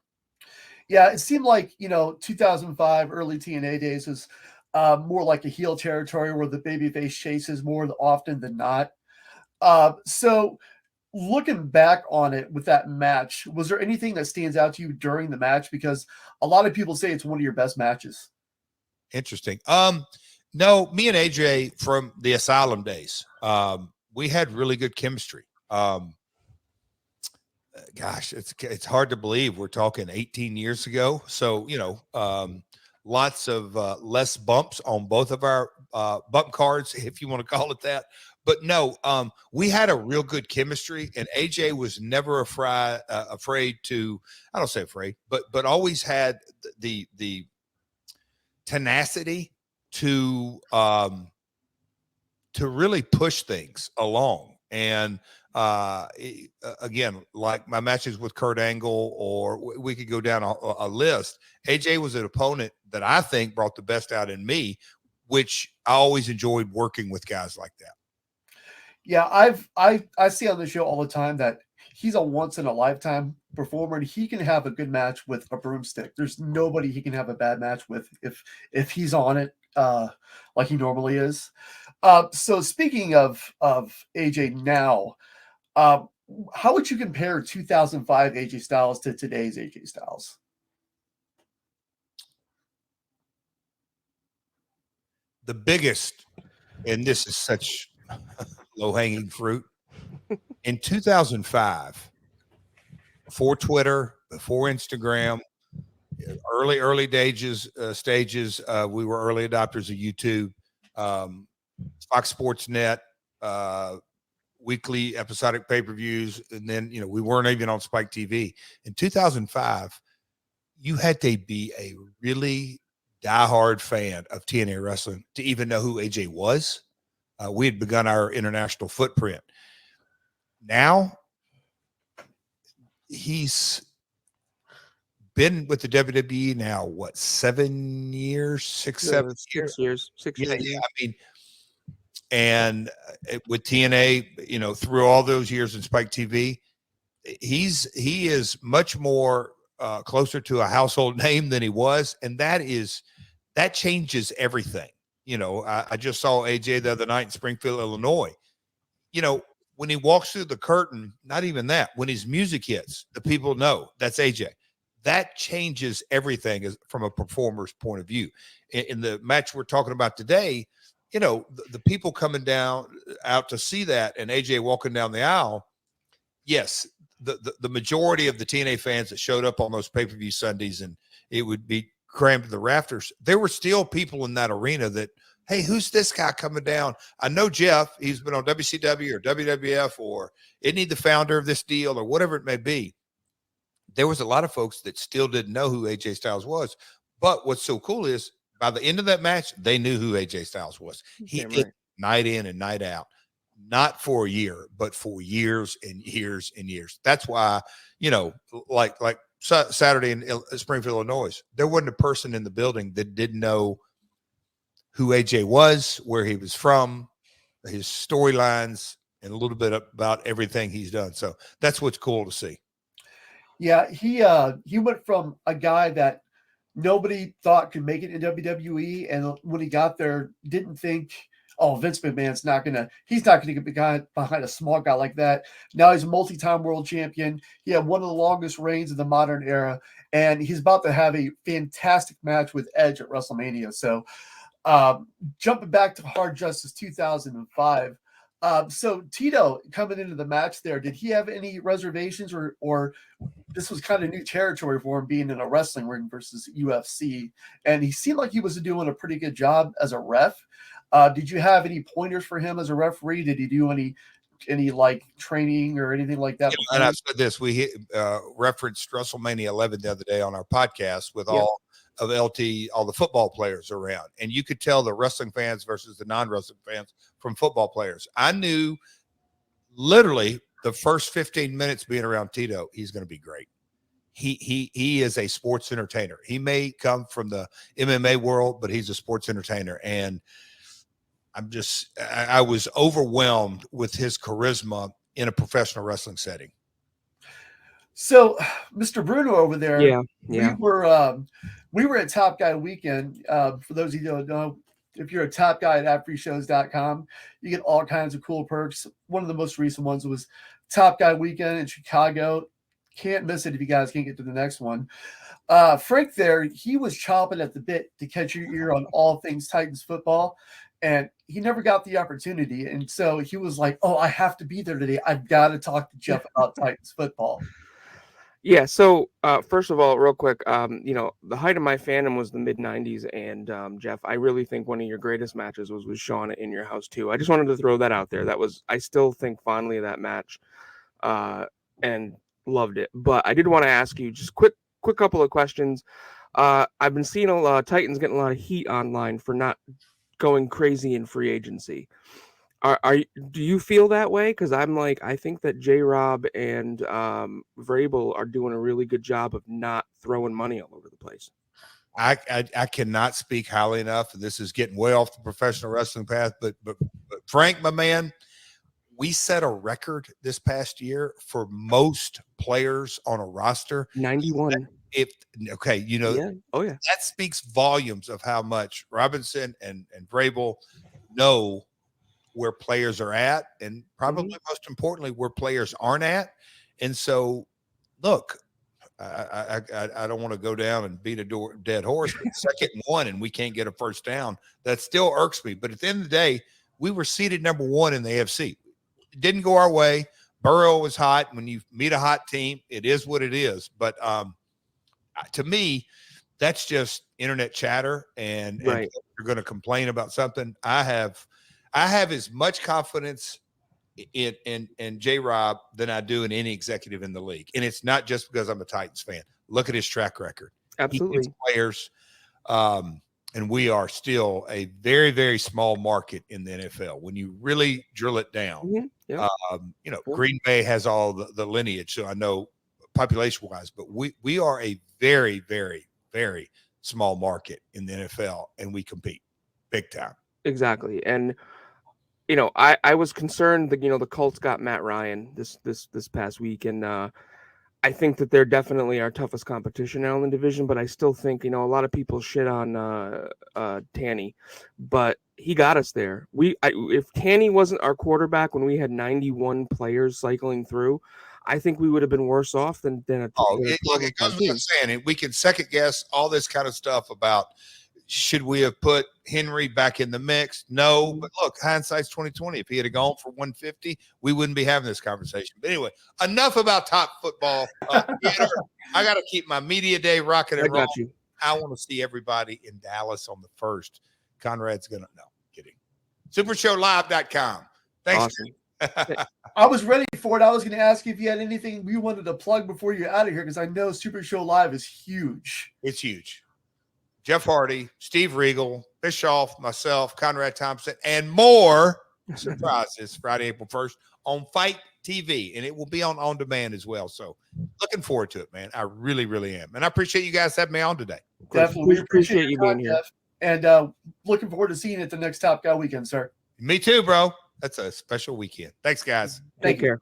[SPEAKER 3] Yeah, it seemed like, 2005, early TNA days was more like a heel territory where the babyface chases more often than not. So looking back on it with that match, was there anything that stands out to you during the match? Because a lot of people say it's one of your best matches.
[SPEAKER 12] Interesting. No, me and AJ from the Asylum days, we had really good chemistry. Gosh, it's hard to believe we're talking 18 years ago. So, lots of less bumps on both of our bump cards, if you want to call it that. But no, we had a real good chemistry, and AJ was never afraid to, I don't say afraid, but always had the tenacity to really push things along. And again, like my matches with Kurt Angle, or we could go down a list. AJ was an opponent that I think brought the best out in me, which I always enjoyed working with guys like that.
[SPEAKER 3] Yeah, I see on the show all the time that he's a once in a lifetime performer, and he can have a good match with a broomstick. There's nobody he can have a bad match with if he's on it like he normally is. So speaking of AJ now, how would you compare 2005 AJ Styles to today's AJ Styles?
[SPEAKER 12] The biggest, and this is such low-hanging fruit, in 2005, before Twitter, before Instagram, early stages, we were early adopters of YouTube, Fox Sports Net, weekly episodic pay-per-views, and then we weren't even on Spike TV. In 2005, you had to be a really diehard fan of TNA wrestling to even know who AJ was. We had begun our international footprint. Now he's been with the WWE now, what, 7 years, 7 years?
[SPEAKER 8] 6 years.
[SPEAKER 12] Yeah. I mean, and with TNA, through all those years in Spike TV, he is much more closer to a household name than he was, and that changes everything. I just saw AJ the other night in Springfield, Illinois. When he walks through the curtain, not even that, when his music hits, the people know that's AJ. That changes everything from a performer's point of view. In the match we're talking about today, the people coming out to see that, and AJ walking down the aisle, yes, the majority of the TNA fans that showed up on those pay-per-view Sundays, and it would be crammed to the rafters, there were still people in that arena that, hey, who's this guy coming down? I know Jeff. He's been on WCW or WWF, or isn't he the founder of this deal, or whatever it may be. There was a lot of folks that still didn't know who AJ Styles was. But what's so cool is by the end of that match, they knew who AJ Styles was. He did night in and night out, not for a year, but for years and years and years. That's why, like Saturday in Springfield, Illinois, there wasn't a person in the building that didn't know who AJ was, where he was from, his storylines, and a little bit about everything he's done. So that's what's cool to see.
[SPEAKER 3] Yeah, he went from a guy that nobody thought could make it in WWE, and when he got there, didn't think, oh, Vince McMahon's he's not gonna get behind a small guy like that. Now he's a multi-time world champion. He had one of the longest reigns of the modern era, and he's about to have a fantastic match with Edge at WrestleMania. So jumping back to Hard Justice 2005. So Tito coming into the match there, did he have any reservations, or this was kind of new territory for him, being in a wrestling ring versus UFC? And he seemed like he was doing a pretty good job as a ref. Did you have any pointers for him as a referee? Did he do any like training or anything like that?
[SPEAKER 12] And I said this, we referenced WrestleMania 11 the other day on our podcast with all of LT, all the football players around, and you could tell the wrestling fans versus the non-wrestling fans from football players. I knew literally the first 15 minutes being around Tito, he's going to be great. He is a sports entertainer. He may come from the MMA world, but he's a sports entertainer, and I was overwhelmed with his charisma in a professional wrestling setting.
[SPEAKER 3] So, Mr. Bruno over there,
[SPEAKER 8] yeah.
[SPEAKER 3] We were at Top Guy Weekend. For those of you who don't know, if you're a top guy at adfreeshows.com, you get all kinds of cool perks. One of the most recent ones was Top Guy weekend in Chicago. Can't miss it if you guys can't get to the next one. Frank there, he was chomping at the bit to catch your ear on all things Titans football, and he never got the opportunity. And so he was like, oh, I have to be there today. I've got to talk to Jeff about Titans football.
[SPEAKER 8] Yeah, so first of all, real quick, the height of my fandom was the mid-'90s, and Jeff, I really think one of your greatest matches was with Sean in your house too. I just wanted to throw that out there. I still think fondly of that match, and loved it. But I did want to ask you just quick couple of questions. I've been seeing a lot of Titans getting a lot of heat online for not going crazy in free agency. Do you feel that way? Because I think that J-Rob and Vrabel are doing a really good job of not throwing money all over the place.
[SPEAKER 12] I cannot speak highly enough. This is getting way off the professional wrestling path, but Frank, my man, we set a record this past year for most players on a roster.
[SPEAKER 8] 91.
[SPEAKER 12] Yeah. Oh yeah. That speaks volumes of how much Robinson and Vrabel know where players are at, and probably most importantly, where players aren't at. And so, look, I don't want to go down and beat a dead horse, but 2nd and 1, and we can't get a first down. That still irks me. But at the end of the day, we were seeded number 1 in the AFC. It didn't go our way. Burrow was hot. When you meet a hot team, it is what it is. But to me, that's just internet chatter, and if you're going to complain about something. I have as much confidence in J-Rob than I do in any executive in the league. And it's not just because I'm a Titans fan. Look at his track record.
[SPEAKER 8] Absolutely.
[SPEAKER 12] He gets players, and we are still a very, very small market in the NFL. When you really drill it down, Green Bay has all the lineage. So I know population-wise, but we are a very, very, very small market in the NFL, and we compete big time.
[SPEAKER 8] Exactly. And I was concerned that the Colts got Matt Ryan this past week, and I think that they're definitely our toughest competition now in the division. But I still think a lot of people shit on Tanny, but he got us there. If Tanny wasn't our quarterback when we had 91 players cycling through, I think we would have been worse off than a.
[SPEAKER 12] Look, it goes without saying, we can second guess all this kind of stuff about. Should we have put Henry back in the mix? No, but look, hindsight's 2020. If he had gone for 150, we wouldn't be having this conversation. But anyway, enough about top football. I got to keep my media day rocking and rolling. I want to see everybody in Dallas on the 1st. Conrad's gonna kidding. Supershowlive.com. Thanks.
[SPEAKER 8] Awesome.
[SPEAKER 3] I was ready for it. I was going to ask you if you had anything you wanted to plug before you're out of here, because I know Super Show Live is huge.
[SPEAKER 12] It's huge. Jeff Hardy, Steve Regal, Bischoff, myself, Conrad Thompson, and more surprises Friday, April 1st on Fight TV. And it will be on demand as well. So looking forward to it, man. I really, really am. And I appreciate you guys having me on today.
[SPEAKER 3] Definitely. We appreciate you being here. Jeff. And looking forward to seeing you at the next Top Guy weekend, sir.
[SPEAKER 12] Me too, bro. That's a special weekend. Thanks, guys.
[SPEAKER 8] Take care.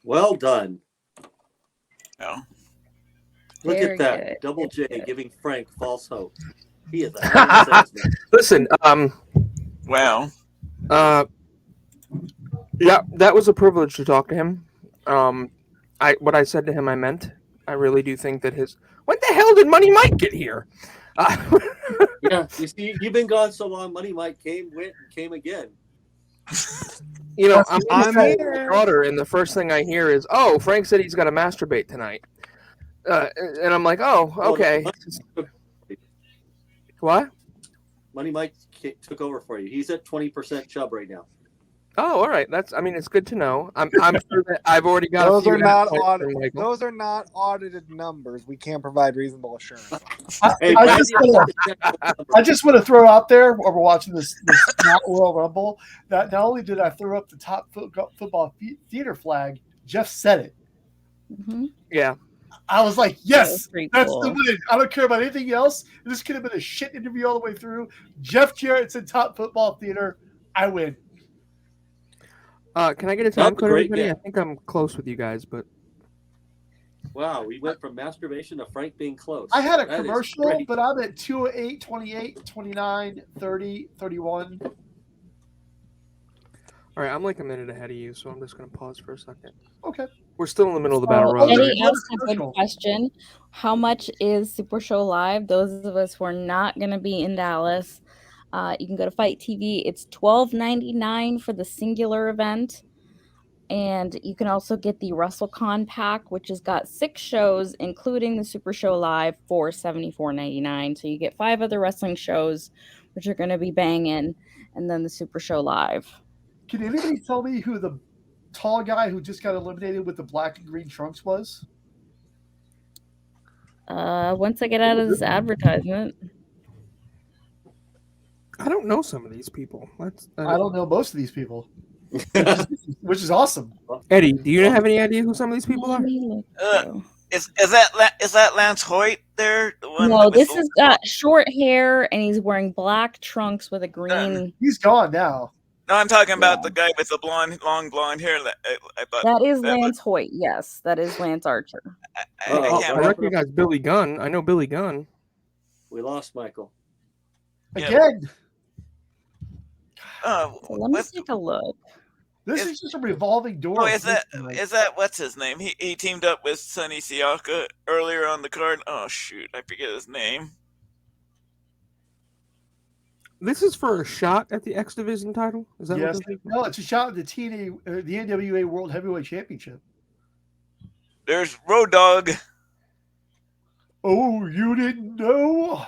[SPEAKER 10] Well done.
[SPEAKER 7] No.
[SPEAKER 10] Look
[SPEAKER 6] Very
[SPEAKER 10] at that.
[SPEAKER 6] good.
[SPEAKER 10] Double J giving Frank false hope. He is a salesman.
[SPEAKER 8] Listen,
[SPEAKER 7] Well,
[SPEAKER 8] yeah, that was a privilege to talk to him. What I said to him, I meant. I really do think that when the hell did Money Mike get here?
[SPEAKER 10] Yeah, you see, you've been gone so long. Money Mike went, and came again.
[SPEAKER 8] I'm my daughter, and the first thing I hear is, "Oh, Frank said he's got to masturbate tonight," and I'm like, "Oh, okay." What?
[SPEAKER 10] Money Mike took over for you. He's at 20% chub right now.
[SPEAKER 8] Oh, all right. It's good to know. I'm sure that I've already got.
[SPEAKER 11] Those are not audited. Those are not audited numbers. We can't provide reasonable assurance.
[SPEAKER 3] I just want to throw out there while we're watching this not Royal Rumble that not only did I throw up the top football theater flag, Jeff said it.
[SPEAKER 6] Mm-hmm.
[SPEAKER 8] Yeah.
[SPEAKER 3] I was like, yes, that's
[SPEAKER 6] cool.
[SPEAKER 3] the win. I don't care about anything else. This could have been a shit interview all the way through. Jeff Jarrett's in top football theater. I win.
[SPEAKER 8] Can I get a time code, everybody? I think I'm close with you guys, but
[SPEAKER 10] wow, we went from masturbation to Frank being close.
[SPEAKER 3] I had a commercial, but I'm at 208, 28, 29, 30, 31.
[SPEAKER 8] All right, I'm like a minute ahead of you, so I'm just going to pause for a second.
[SPEAKER 3] Okay.
[SPEAKER 8] We're still in the middle of the battle royal.
[SPEAKER 6] Eddie asked a good question. How much is Super Show Live? Those of us who are not going to be in Dallas, you can go to Fight TV. It's $12.99 for the singular event. And you can also get the WrestleCon pack, which has got 6 shows, including the Super Show Live, for $74.99. So you get 5 other wrestling shows, which are going to be banging, and then the Super Show Live.
[SPEAKER 3] Can anybody tell me who the tall guy who just got eliminated with the black and green trunks was?
[SPEAKER 6] Once I get out of this advertisement.
[SPEAKER 8] I don't know some of these people.
[SPEAKER 3] I don't know most of these people, which is awesome.
[SPEAKER 8] Eddie, do you have any idea who some of these people are?
[SPEAKER 7] Is that Lance Hoyt there? The one
[SPEAKER 6] No, this has got short hair, and he's wearing black trunks with a green.
[SPEAKER 3] He's gone now.
[SPEAKER 7] No, I'm talking about the guy with the long blonde hair. I thought
[SPEAKER 6] That is Lance Hoyt. Yes, that is Lance Archer.
[SPEAKER 8] I recognize Billy Gunn. I know Billy Gunn.
[SPEAKER 10] We lost Michael.
[SPEAKER 3] Again.
[SPEAKER 6] So let me take a look.
[SPEAKER 3] This is just a revolving door.
[SPEAKER 7] Oh, is that what's his name? He teamed up with Sonny Siaka earlier on the card. Oh shoot, I forget his name.
[SPEAKER 8] This is for a shot at the X Division title? Is that
[SPEAKER 3] yes.
[SPEAKER 8] what this is?
[SPEAKER 3] No, it's a shot at the TNA, the NWA World Heavyweight Championship.
[SPEAKER 7] There's Road Dogg.
[SPEAKER 3] Oh, you didn't know?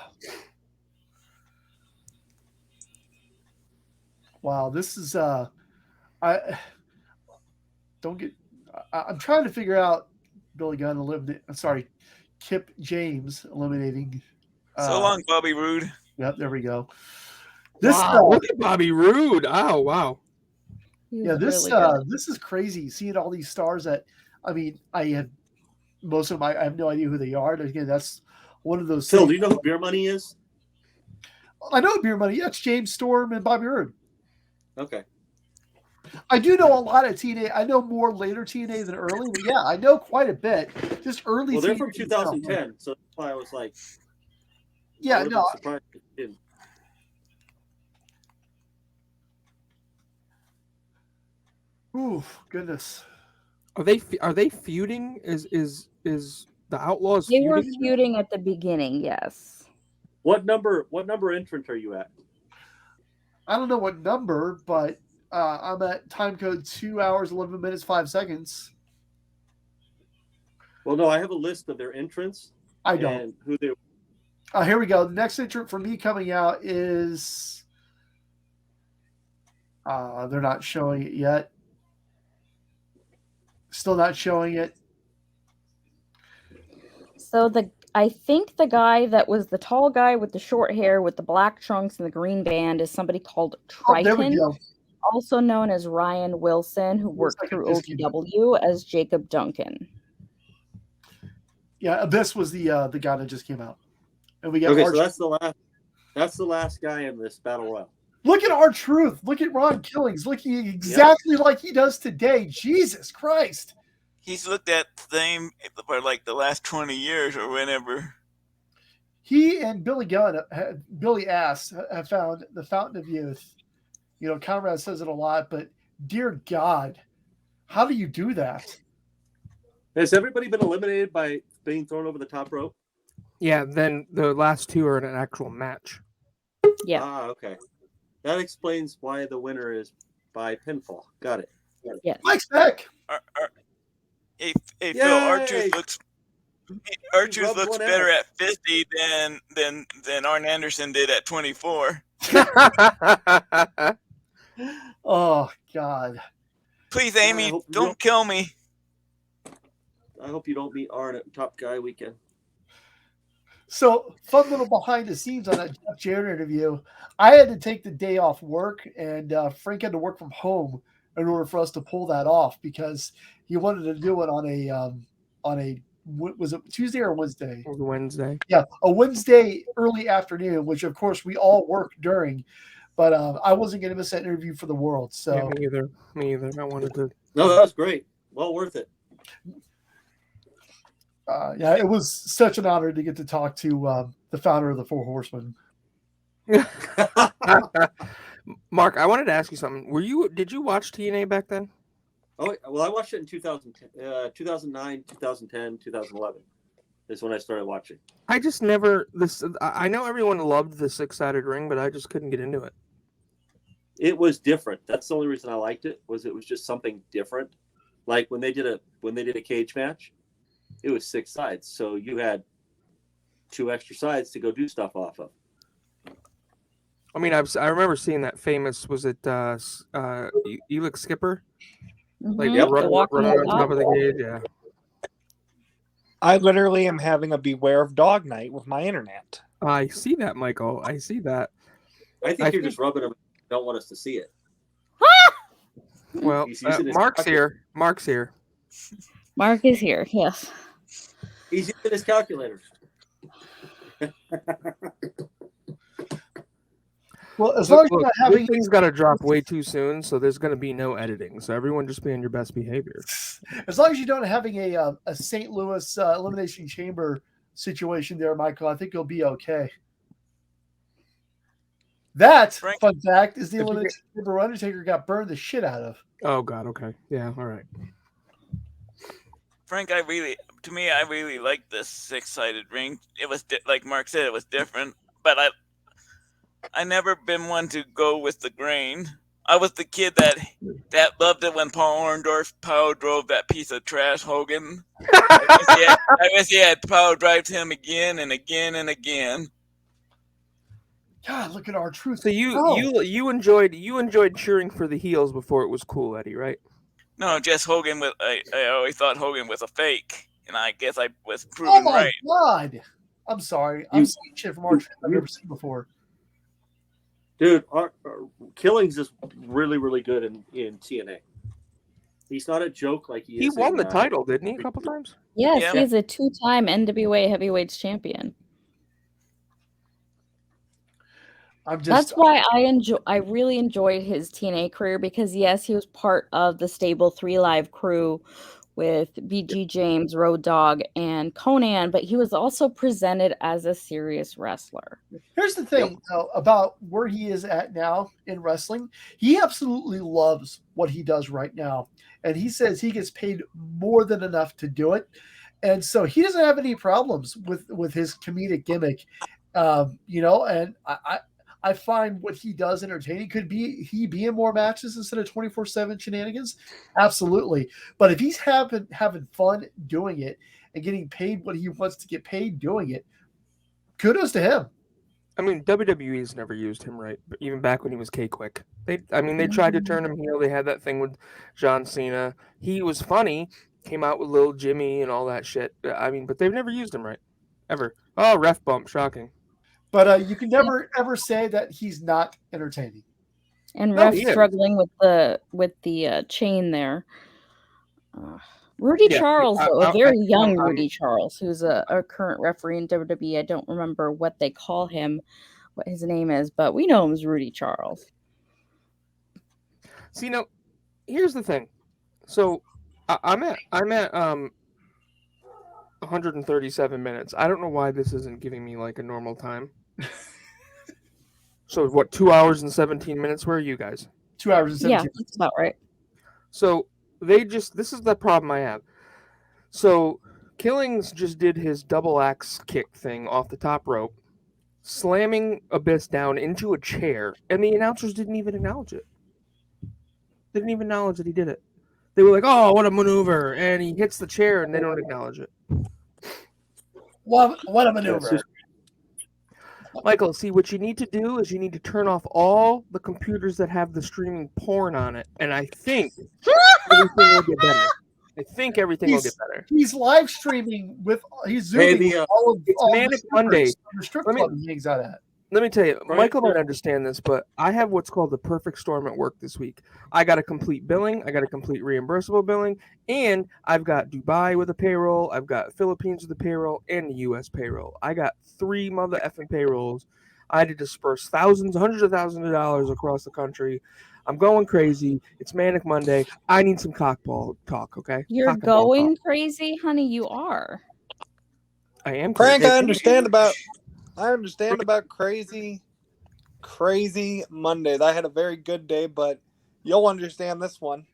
[SPEAKER 3] Wow, this is I'm trying to figure out Billy Gunn eliminating. I'm sorry, Kip James eliminating.
[SPEAKER 7] So long, Bobby Roode.
[SPEAKER 3] Yep, there we go.
[SPEAKER 8] Look at Bobby Roode. Oh, wow.
[SPEAKER 3] Yeah, this is crazy. Seeing all these stars that, I mean, I have no idea who they are. Again, that's one of those.
[SPEAKER 10] Phil, do you know who Beer Money is?
[SPEAKER 3] I know Beer Money. Yeah, it's James Storm and Bobby Roode.
[SPEAKER 10] Okay.
[SPEAKER 3] I do know a lot of TNA. I know more later TNA than early, but yeah, I know quite a bit. Just early.
[SPEAKER 10] Well, they're
[SPEAKER 3] TNA
[SPEAKER 10] from 2010, so that's why I was like,
[SPEAKER 3] yeah, no.
[SPEAKER 10] Surprised if you didn't.
[SPEAKER 3] Ooh, goodness.
[SPEAKER 8] Are they feuding? Is the Outlaws?
[SPEAKER 6] They were feuding at the beginning. Yes.
[SPEAKER 10] What number entrant are you at?
[SPEAKER 3] I don't know what number, but I'm at time code 2 hours 11 minutes 5 seconds.
[SPEAKER 10] Well, no, I have a list of their entrants.
[SPEAKER 3] I don't.
[SPEAKER 10] And who they.
[SPEAKER 3] Here we go. The next entrant for me coming out is. They're not showing it yet. Still not showing it.
[SPEAKER 6] So I think the guy that was the tall guy with the short hair with the black trunks and the green band is somebody called Triton,
[SPEAKER 3] there we go.
[SPEAKER 6] also known as Ryan Wilson, who worked through OVW as Jacob Duncan.
[SPEAKER 3] Yeah, Abyss was the guy that just came out, and we got.
[SPEAKER 10] Okay, so that's the last guy in this battle royal.
[SPEAKER 3] Look at R-Truth. Look at Ron Killings. Looking exactly like he does today. Jesus Christ.
[SPEAKER 7] He's looked at the same for like the last 20 years or whenever.
[SPEAKER 3] He and Billy Gunn, Billy Ass, have found the fountain of youth. You know, Conrad says it a lot, but dear God, how do you do that?
[SPEAKER 10] Has everybody been eliminated by being thrown over the top rope?
[SPEAKER 8] Yeah, then the last two are in an actual match.
[SPEAKER 6] Yeah.
[SPEAKER 10] Ah, okay. That explains why the winner is by pinfall. Got it.
[SPEAKER 6] Yes.
[SPEAKER 3] Mike's back.
[SPEAKER 7] Hey Phil, R-Truth looks better at 50 than Arn Anderson did at 24.
[SPEAKER 3] Oh God.
[SPEAKER 7] Please, Amy, don't kill me.
[SPEAKER 10] I hope you don't meet Arn at Top Guy weekend.
[SPEAKER 3] So, fun little behind the scenes on that Jeff Jarrett interview. I had to take the day off work, and Frank had to work from home in order for us to pull that off because he wanted to do it on a was it Tuesday or Wednesday?
[SPEAKER 8] It was Wednesday.
[SPEAKER 3] Yeah, a Wednesday early afternoon, which of course we all work during. But I wasn't going to miss that interview for the world. So
[SPEAKER 8] yeah, me either. I wanted to.
[SPEAKER 10] No, that was great. Well worth it.
[SPEAKER 3] Yeah, it was such an honor to get to talk to the founder of the Four Horsemen.
[SPEAKER 8] Mark, I wanted to ask you something. Did you watch TNA back then?
[SPEAKER 10] Oh, well, I watched it in 2009, 2010, 2011 is when I started watching.
[SPEAKER 8] I just never I know everyone loved the 6-sided ring, but I just couldn't get into it.
[SPEAKER 10] It was different. That's the only reason I liked it. Was just something different. Like when they did a cage match, it was 6 sides, so you had 2 extra sides to go do stuff off of.
[SPEAKER 8] I mean, I remember seeing that famous, was it Elix Skipper? Like run on top of the cage, yeah.
[SPEAKER 11] I literally am having a beware of dog night with my internet.
[SPEAKER 8] I see that, Michael. I see that.
[SPEAKER 10] I think you're just rubbing them. Don't want us to see it.
[SPEAKER 8] Well, Mark's here. Mark
[SPEAKER 6] is here. Yes.
[SPEAKER 10] He's using his calculator.
[SPEAKER 3] Well, as long as you're not having,
[SPEAKER 8] this thing's got to drop way too soon, so there's going to be no editing. So everyone just be on your best behavior.
[SPEAKER 3] As long as you don't having a St. Louis Elimination Chamber situation there, Michael, I think you'll be okay. That, fun fact, is the Elimination Chamber where Undertaker got burned the shit out of.
[SPEAKER 8] Oh, God, okay. Yeah, all right.
[SPEAKER 7] Frank, I really like this 6-sided ring. It was, like Mark said, it was different, but I never been one to go with the grain. I was the kid that loved it when Paul Orndorff power drove that piece of trash Hogan. I wish he had power drive him again and again and again.
[SPEAKER 3] God, look at our truth.
[SPEAKER 8] So you enjoyed cheering for the heels before it was cool, Eddie, right?
[SPEAKER 7] No, just Hogan. I always thought Hogan was a fake, and I guess I was proven right.
[SPEAKER 3] Oh my God! I'm sorry. I'm seeing shit from our truth I've never seen before.
[SPEAKER 10] Dude, Killings is really, really good in TNA. He's not a joke like he is.
[SPEAKER 8] He won the title, didn't he, a couple times?
[SPEAKER 6] Yes, he's a 2-time NWA Heavyweights champion. That's why I really enjoyed his TNA career, because yes, he was part of the stable 3 Live crew with BG James, Road Dogg, and Conan, but he was also presented as a serious wrestler.
[SPEAKER 3] Here's the thing though, about where he is at now in wrestling. He absolutely loves what he does right now. And he says he gets paid more than enough to do it. And so he doesn't have any problems with his comedic gimmick. And I find what he does entertaining. Could he be in more matches instead of 24/7 shenanigans? Absolutely. But if he's having fun doing it and getting paid what he wants to get paid doing it, kudos to him.
[SPEAKER 8] I mean, WWE's never used him right, but even back when he was K-Quick. They tried to turn him heel. They had that thing with John Cena. He was funny, came out with Little Jimmy and all that shit. I mean, but they've never used him right, ever. Oh, ref bump, shocking.
[SPEAKER 3] But you can never ever say that he's not entertaining.
[SPEAKER 6] And Ref struggling with the chain there. Rudy Charles, though, a very young Rudy Charles, who's a current referee in WWE. I don't remember what they call him, what his name is, but we know him as Rudy Charles.
[SPEAKER 8] See, now, here's the thing. So I'm at 137 minutes. I don't know why this isn't giving me like a normal time. So what, 2 hours and 17 minutes? Where are you guys?
[SPEAKER 3] 2 hours and 17 minutes.
[SPEAKER 6] Yeah, that's about right.
[SPEAKER 8] So this is the problem I have. So Killings just did his double axe kick thing off the top rope, slamming Abyss down into a chair, and the announcers didn't even acknowledge it. Didn't even acknowledge that he did it. They were like, oh, what a maneuver, and he hits the chair, and they don't acknowledge it.
[SPEAKER 3] What a maneuver.
[SPEAKER 8] Michael, see, what you need to do is you need to turn off all the computers that have the streaming porn on it, and I think everything will get better. Will get better.
[SPEAKER 3] He's live streaming he's zooming all of
[SPEAKER 8] Manic Monday.
[SPEAKER 3] The strip club he hangs out at.
[SPEAKER 8] Let me tell you, Michael might understand this, but I have what's called the perfect storm at work this week. I got a complete billing, I got a complete reimbursable billing, and I've got Dubai with a payroll, I've got Philippines with a payroll, and the U.S. payroll. I got 3 mother effing payrolls. I had to disperse hundreds of thousands of dollars across the country. I'm going crazy. It's Manic Monday. I need some cockball talk, okay?
[SPEAKER 6] You're going crazy, honey. You are.
[SPEAKER 8] I am
[SPEAKER 11] crazy. Frank, I understand about crazy crazy Mondays. I had a very good day, but you'll understand this one.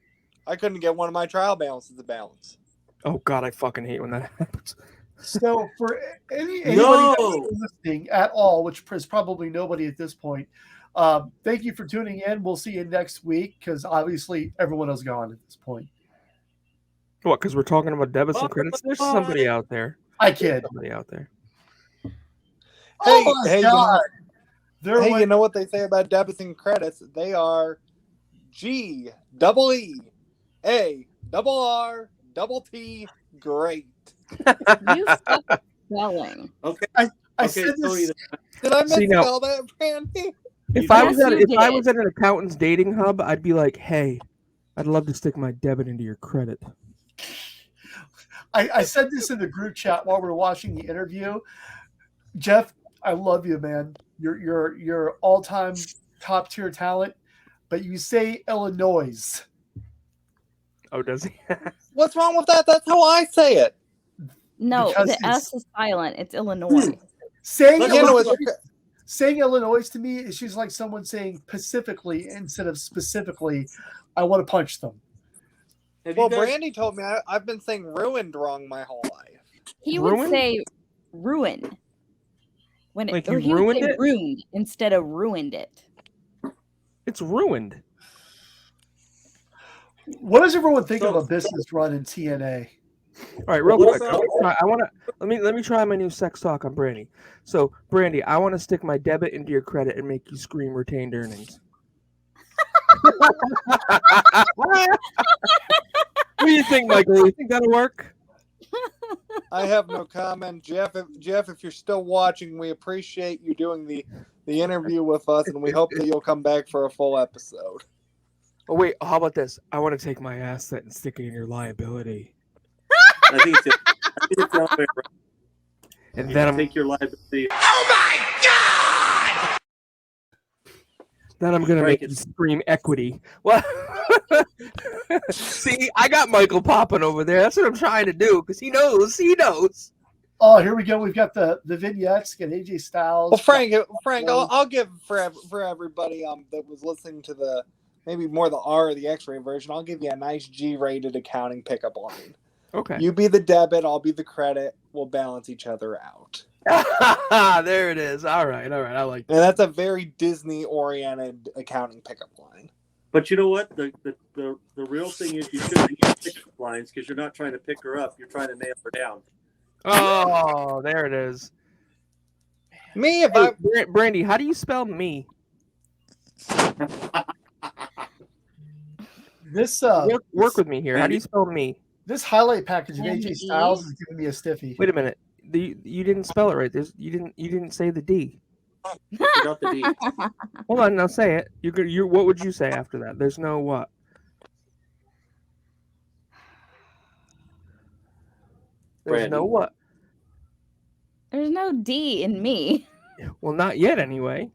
[SPEAKER 11] I couldn't get one of my trial balances to balance.
[SPEAKER 8] Oh God, I fucking hate when that happens.
[SPEAKER 3] So for anybody
[SPEAKER 10] No!
[SPEAKER 3] that's listening at all, which is probably nobody at this point, thank you for tuning in. We'll see you next week because obviously everyone is gone at this point.
[SPEAKER 8] What? Because we're talking about debits and credits. There's somebody out there.
[SPEAKER 3] I kid.
[SPEAKER 8] Somebody out there.
[SPEAKER 11] Hey,
[SPEAKER 3] Oh my
[SPEAKER 11] hey,
[SPEAKER 3] God.
[SPEAKER 11] You know what they say about debits and credits? They are GEEARRT great.
[SPEAKER 6] You suck spelling.
[SPEAKER 10] Okay.
[SPEAKER 3] I said this.
[SPEAKER 11] Did I
[SPEAKER 8] See, now-
[SPEAKER 11] misspell that, Brandy?
[SPEAKER 8] If I
[SPEAKER 6] Yes,
[SPEAKER 8] was at
[SPEAKER 6] you
[SPEAKER 8] if I
[SPEAKER 6] did.
[SPEAKER 8] was at an accountant's dating hub, I'd be like, "Hey, I'd love to stick my debit into your credit."
[SPEAKER 3] I said this in the group chat while we were watching the interview. Jeff, I love you, man. You're all-time top tier talent, but you say Illinois.
[SPEAKER 8] Oh, does he?
[SPEAKER 11] What's wrong with that? That's how I say it.
[SPEAKER 6] No,
[SPEAKER 3] Because
[SPEAKER 6] the
[SPEAKER 3] it's-
[SPEAKER 6] S is silent. It's Illinois.
[SPEAKER 3] Saying
[SPEAKER 11] You know, it's
[SPEAKER 3] saying Illinois to me is just like someone saying Pacifically instead of specifically. I want to punch them.
[SPEAKER 11] well, Brandy told me I've been saying ruined wrong my whole life.
[SPEAKER 6] He would
[SPEAKER 8] Ruined?
[SPEAKER 6] say ruin when
[SPEAKER 8] Like
[SPEAKER 6] or
[SPEAKER 8] you
[SPEAKER 6] he would
[SPEAKER 8] ruined
[SPEAKER 6] say
[SPEAKER 8] it?
[SPEAKER 6] ruined instead of ruined it.
[SPEAKER 8] It's ruined.
[SPEAKER 3] What does everyone think of a business run in TNA?
[SPEAKER 8] All right, real
[SPEAKER 10] What
[SPEAKER 8] quick.
[SPEAKER 10] about-
[SPEAKER 8] I want to let me try my new sex talk on Brandy. So, Brandy, I want to stick my debit into your credit and make you scream retained earnings. What do you think, Michael? You think that'll work?
[SPEAKER 11] I have no comment, Jeff. If you're still watching, we appreciate you doing the interview with us, and we hope that you'll come back for a full episode.
[SPEAKER 8] Oh wait, how about this? I want to take my asset and stick it in your liability,
[SPEAKER 10] I think it's the other way around.
[SPEAKER 8] and
[SPEAKER 10] You
[SPEAKER 8] then
[SPEAKER 10] can take your liability.
[SPEAKER 8] Then I'm gonna
[SPEAKER 10] Frank,
[SPEAKER 8] make you scream equity. What? See, I got Michael popping over there. That's what I'm trying to do because he knows. He knows.
[SPEAKER 3] Oh, here we go. We've got the vignettes. Got AJ Styles.
[SPEAKER 11] Well, Frank, I'll give for everybody that was listening to the maybe more the R or the X-ray version. I'll give you a nice G-rated accounting pickup line.
[SPEAKER 8] Okay.
[SPEAKER 11] You be the debit, I'll be the credit. We'll balance each other out.
[SPEAKER 8] There it is. All right. I like that.
[SPEAKER 11] And that's a very Disney-oriented accounting pickup line.
[SPEAKER 10] But you know what? The real thing is you shouldn't use pickup lines because you're not trying to pick her up. You're trying to nail her down.
[SPEAKER 8] Oh, there it is.
[SPEAKER 11] Me, if
[SPEAKER 8] Hey, Brandy, how do you spell me?
[SPEAKER 3] This
[SPEAKER 8] Work with me here. How do you spell me?
[SPEAKER 3] this highlight package of AJ
[SPEAKER 6] M-E?
[SPEAKER 3] Styles is giving me a stiffy.
[SPEAKER 8] Wait a minute. You didn't spell it right. You didn't say the D.
[SPEAKER 10] Forgot the D.
[SPEAKER 8] Hold on, now say it. You what would you say after that? There's no what? There's
[SPEAKER 10] Brandy.
[SPEAKER 8] no what?
[SPEAKER 6] There's no D in me.
[SPEAKER 8] Well, not yet anyway.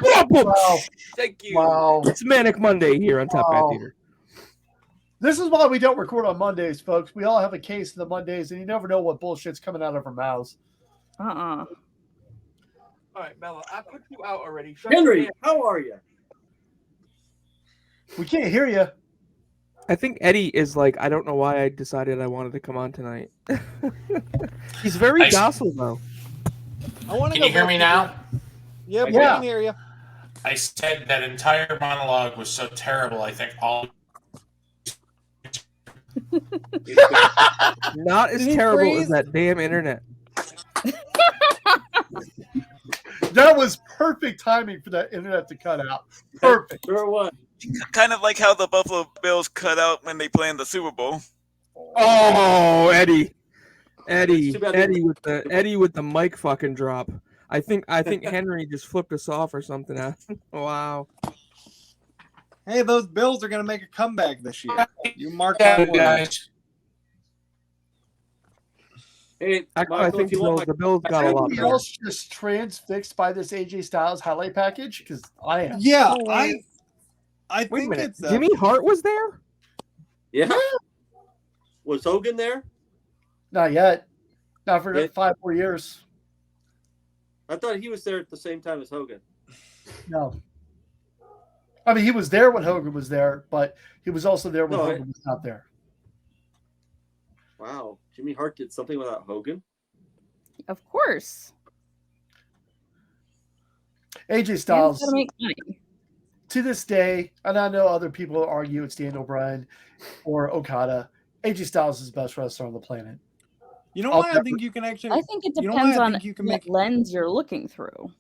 [SPEAKER 3] Wow.
[SPEAKER 8] Thank you.
[SPEAKER 3] Wow.
[SPEAKER 8] It's Manic Monday here on Top Guy
[SPEAKER 3] Wow.
[SPEAKER 8] Theater.
[SPEAKER 3] This is why we don't record on Mondays, folks. We all have a case of the Mondays, and you never know what bullshit's coming out of our mouths.
[SPEAKER 6] Uh-uh.
[SPEAKER 8] All right, Bella, I put you out already. Shut
[SPEAKER 10] Henry,
[SPEAKER 8] up.
[SPEAKER 10] how are you?
[SPEAKER 3] We can't hear you.
[SPEAKER 8] I think Eddie is like, I don't know why I decided I wanted to come on tonight. He's very docile, though.
[SPEAKER 11] I want to
[SPEAKER 9] Can you hear me now?
[SPEAKER 11] Yep, we
[SPEAKER 3] Yeah.
[SPEAKER 11] can hear you.
[SPEAKER 9] I said that entire monologue was so terrible. I think all.
[SPEAKER 8] Not as
[SPEAKER 11] Did he
[SPEAKER 8] terrible
[SPEAKER 11] freeze?
[SPEAKER 8] as that damn internet.
[SPEAKER 3] That was perfect timing for that internet to cut out. Perfect.
[SPEAKER 10] Sure was.
[SPEAKER 7] Kind of like how the Buffalo Bills cut out when they play in the Super Bowl.
[SPEAKER 8] Oh, Eddie
[SPEAKER 10] It's too bad they-
[SPEAKER 8] with the mic fucking drop. I think Henry just flipped us off or something. Wow.
[SPEAKER 11] Hey, those Bills are going to make a comeback this year. You mark
[SPEAKER 9] Yeah,
[SPEAKER 11] my words.
[SPEAKER 9] guys.
[SPEAKER 10] Hey,
[SPEAKER 8] Actually, I
[SPEAKER 10] Michael,
[SPEAKER 8] think
[SPEAKER 10] if you want
[SPEAKER 8] the Bills got a lot
[SPEAKER 3] Anybody
[SPEAKER 8] better.
[SPEAKER 3] else just transfixed by this AJ Styles highlight package? Because I am.
[SPEAKER 11] Yeah,
[SPEAKER 6] No
[SPEAKER 11] I
[SPEAKER 6] way.
[SPEAKER 8] Wait a
[SPEAKER 11] think
[SPEAKER 8] minute.
[SPEAKER 11] it's
[SPEAKER 8] Jimmy Hart was there?
[SPEAKER 10] yeah. Was Hogan there?
[SPEAKER 3] Not yet. Not for
[SPEAKER 10] Yeah.
[SPEAKER 3] 5 more years.
[SPEAKER 10] I thought he was there at the same time as Hogan.
[SPEAKER 3] No. I mean, he was there when Hogan was there, but he was also there when Hogan was not there.
[SPEAKER 10] Wow. Jimmy Hart did something without Hogan?
[SPEAKER 6] Of course.
[SPEAKER 3] AJ Styles,
[SPEAKER 6] gotta make money.
[SPEAKER 3] to this day, and I know other people argue it's Daniel Bryan or Okada, AJ Styles is the best wrestler on the planet.
[SPEAKER 11] You know why I think you can actually...
[SPEAKER 6] I think it depends on what lens you're looking through.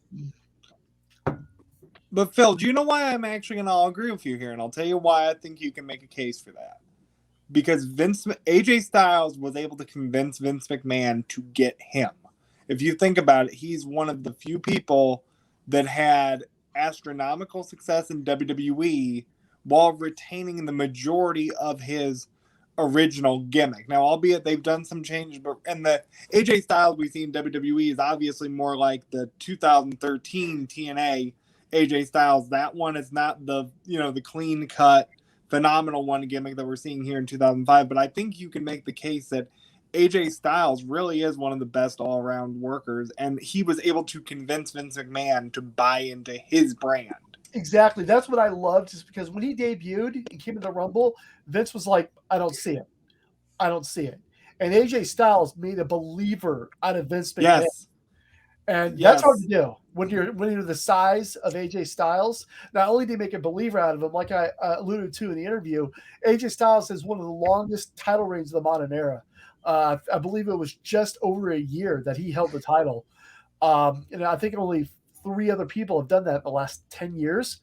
[SPEAKER 11] But Phil, do you know why I'm actually going to agree with you here? And I'll tell you why I think you can make a case for that. Because AJ Styles was able to convince Vince McMahon to get him. If you think about it, he's one of the few people that had astronomical success in WWE while retaining the majority of his original gimmick. Now, albeit they've done some changes, but and the AJ Styles we see in WWE is obviously more like the 2013 TNA AJ Styles. That one is not the the clean cut phenomenal one gimmick that we're seeing here in 2005. But I think you can make the case that AJ Styles really is one of the best all-around workers, and he was able to convince Vince McMahon to buy into his brand.
[SPEAKER 3] Exactly. That's what I loved, is because when he debuted and came in the Rumble, Vince was like, I don't see it. I don't see it. And AJ Styles made a believer out of Vince McMahon.
[SPEAKER 11] Yes.
[SPEAKER 3] And that's hard to do when you're the size of AJ Styles. Not only did he make a believer out of him, like I alluded to in the interview, AJ Styles has one of the longest title reigns of the modern era. I believe it was just over a year that he held the title. And I think only 3 other people have done that in the last 10 years.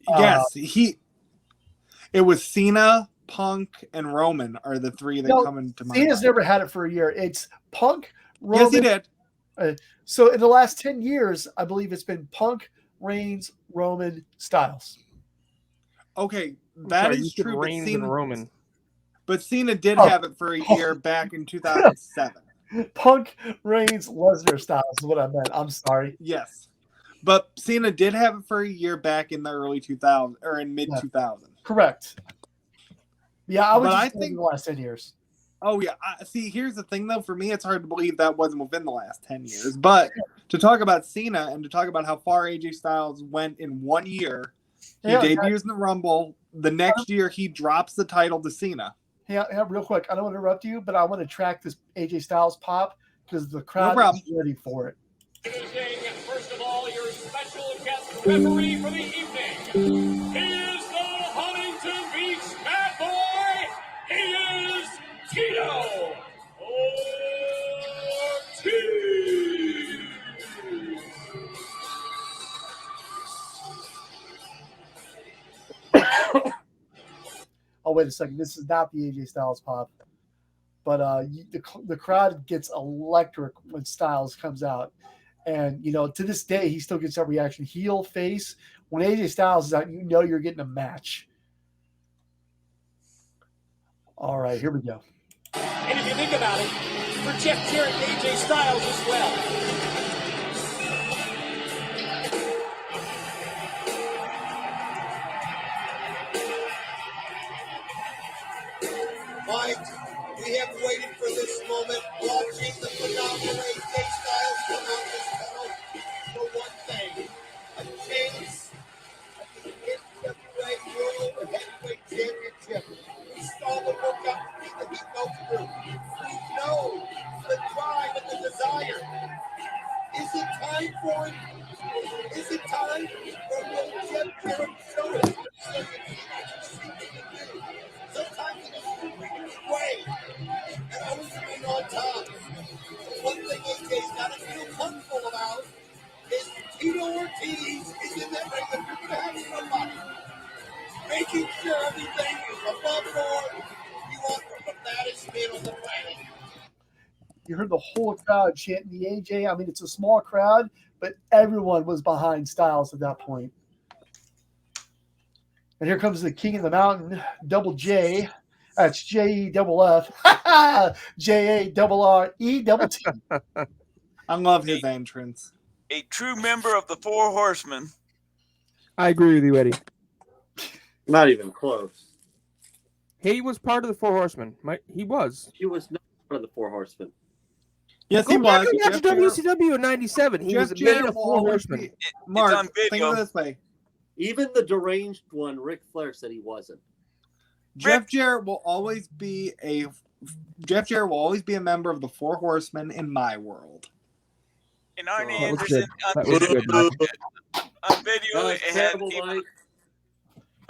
[SPEAKER 11] Yes, it was Cena, Punk, and Roman are the 3 that come into mind.
[SPEAKER 3] Cena's never had it for a year. It's Punk, Roman.
[SPEAKER 11] Yes, he did.
[SPEAKER 3] So in the last 10 years, I believe it's been Punk, Reigns, Roman, Styles.
[SPEAKER 11] Okay, that is true.
[SPEAKER 8] Reigns and Roman.
[SPEAKER 11] But Cena did have it for a year back in 2007.
[SPEAKER 3] Punk, Reigns, Lesnar, Styles is what I meant. I'm sorry.
[SPEAKER 11] Yes. But Cena did have it for a year back in the early 2000s or in mid 2000s.
[SPEAKER 3] Correct. Yeah, I was
[SPEAKER 11] But
[SPEAKER 3] just in the last 10 years.
[SPEAKER 11] Oh, yeah. See, here's the thing, though. For me, it's hard to believe that wasn't within the last 10 years. But to talk about Cena and to talk about how far AJ Styles went in 1 year, he debuts in the Rumble. The next year, he drops the title to Cena.
[SPEAKER 3] Yeah, real quick. I don't want to interrupt you, but I want to track this AJ Styles pop because the crowd is ready for it.
[SPEAKER 2] First of all, your special guest referee for the evening. He is the Huntington Beach bad boy. He is Tito Ortiz.
[SPEAKER 3] Oh, wait a second. This is not the AJ Styles pop. But the crowd gets electric when Styles comes out. And, to this day, he still gets that reaction. Heel, face. When AJ Styles is out, you're getting a match. All right, here we go.
[SPEAKER 2] And if you think about it, for Jeff Jarrett and AJ Styles as well.
[SPEAKER 13] Mike, we have waited for this moment, watching the phenomenal AJ Styles come out this tunnel for one thing, a chance at the NWA World Heavyweight Championship. We saw the workout that he goes through. We know the drive and the desire. Is it time for it? Is it time for will Jeff Jarrett show it? Sometimes it is way and always being on top. One thing AJ's got to feel comfortable about is Tito Ortiz is in that ring and you're going to have somebody making sure everything is above board. You want the baddest man on the planet.
[SPEAKER 3] You heard the whole crowd chanting the AJ. I mean, it's a small crowd, but everyone was behind Styles at that point. And here comes the King of the Mountain, Double J. That's JEFF. JARRET.
[SPEAKER 11] I love his entrance.
[SPEAKER 7] A true member of the Four Horsemen.
[SPEAKER 8] I agree with you, Eddie.
[SPEAKER 10] Not even close.
[SPEAKER 8] He was part of the Four Horsemen. He was.
[SPEAKER 10] He was not part of the Four Horsemen.
[SPEAKER 11] Yes,
[SPEAKER 8] Go
[SPEAKER 11] he
[SPEAKER 8] back
[SPEAKER 11] was.
[SPEAKER 8] and watch
[SPEAKER 11] Jeff Jarrett-
[SPEAKER 8] WCW in '97. He
[SPEAKER 11] Jeff
[SPEAKER 8] was
[SPEAKER 11] Jarrett
[SPEAKER 8] made of
[SPEAKER 11] will
[SPEAKER 8] 4
[SPEAKER 11] always
[SPEAKER 8] horsemen.
[SPEAKER 11] be-
[SPEAKER 7] It's
[SPEAKER 11] Mark,
[SPEAKER 7] on
[SPEAKER 11] think
[SPEAKER 7] video.
[SPEAKER 11] of it this way.
[SPEAKER 10] Even the deranged one, Ric Flair, said he wasn't.
[SPEAKER 11] Jeff Jarrett will always be a member of the 4 Horsemen in my world.
[SPEAKER 7] And Arn
[SPEAKER 8] That was
[SPEAKER 7] Anderson
[SPEAKER 8] good. That was good, Mike.
[SPEAKER 7] on video,
[SPEAKER 10] That was
[SPEAKER 7] it had
[SPEAKER 10] terrible, Mike.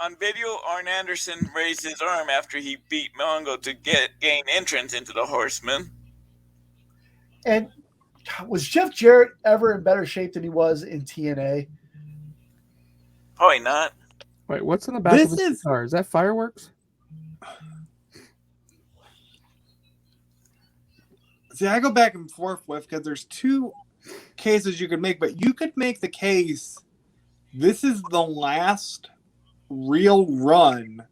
[SPEAKER 7] on video, Arn Anderson raised his arm after he beat Mongo to gain entrance into the Horsemen.
[SPEAKER 3] And was Jeff Jarrett ever in better shape than he was in TNA?
[SPEAKER 7] Probably not.
[SPEAKER 8] Wait, what's in the back of this guitar? Is that fireworks?
[SPEAKER 11] See, I go back and forth with because there's 2 cases you could make, but you could make the case this is the last real run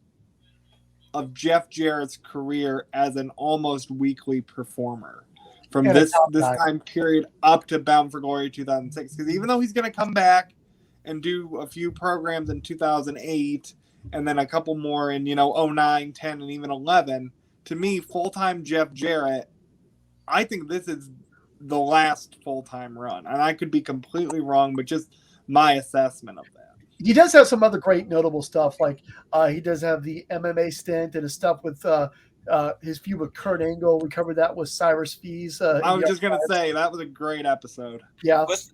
[SPEAKER 11] of Jeff Jarrett's career as an almost weekly performer from this time period up to Bound for Glory 2006. Because even though he's going to come back and do a few programs in 2008 and then a couple more in 09, 10, and even 11, to me, full-time Jeff Jarrett, I think this is the last full-time run. And I could be completely wrong, but just my assessment of that.
[SPEAKER 3] He does have some other great notable stuff. Like he does have the MMA stint and his stuff with his feud with Kurt Angle. We covered that with Cyrus Fees.
[SPEAKER 11] I was just going to say, that was a great episode.
[SPEAKER 3] Yeah.
[SPEAKER 7] Was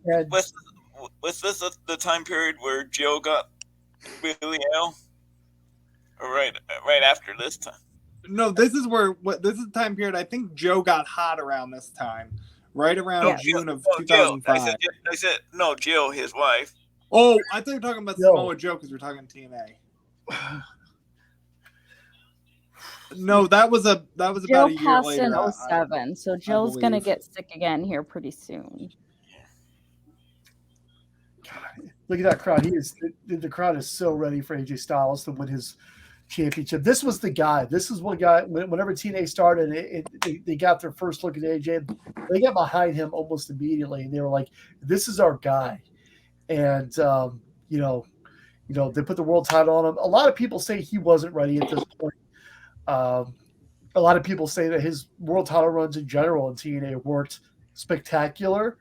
[SPEAKER 7] this the time period where Joe got Billy L? Or right after this time?
[SPEAKER 11] No, this is the time period. I think Joe got hot around this time, right around June of 2005.
[SPEAKER 7] I said no, Jill, his wife.
[SPEAKER 11] Oh, I thought you were talking about Samoa Joe because we're talking TNA. No, that was about a year
[SPEAKER 6] passed
[SPEAKER 11] later.
[SPEAKER 6] in 07, so Jill's gonna get sick again here pretty soon.
[SPEAKER 3] Look at that crowd. The crowd is so ready for AJ Styles to win his championship. This was the guy. This is one guy. Whenever TNA started, they got their first look at AJ. They got behind him almost immediately, and they were like, "This is our guy." And they put the world title on him. A lot of people say he wasn't ready at this point. A lot of people say that his world title runs in general in TNA weren't spectacular,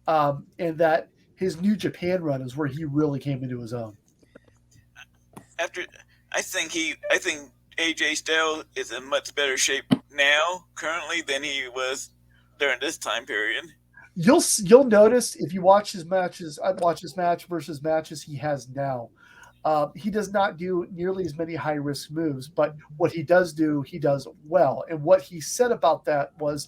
[SPEAKER 3] and that his New Japan run is where he really came into his own.
[SPEAKER 7] I think AJ Styles is in much better shape now, currently, than he was during this time period.
[SPEAKER 3] You'll notice if you watch his matches. I'd watch his match versus matches he has now. He does not do nearly as many high risk moves, but what he does do, he does well. And what he said about that was,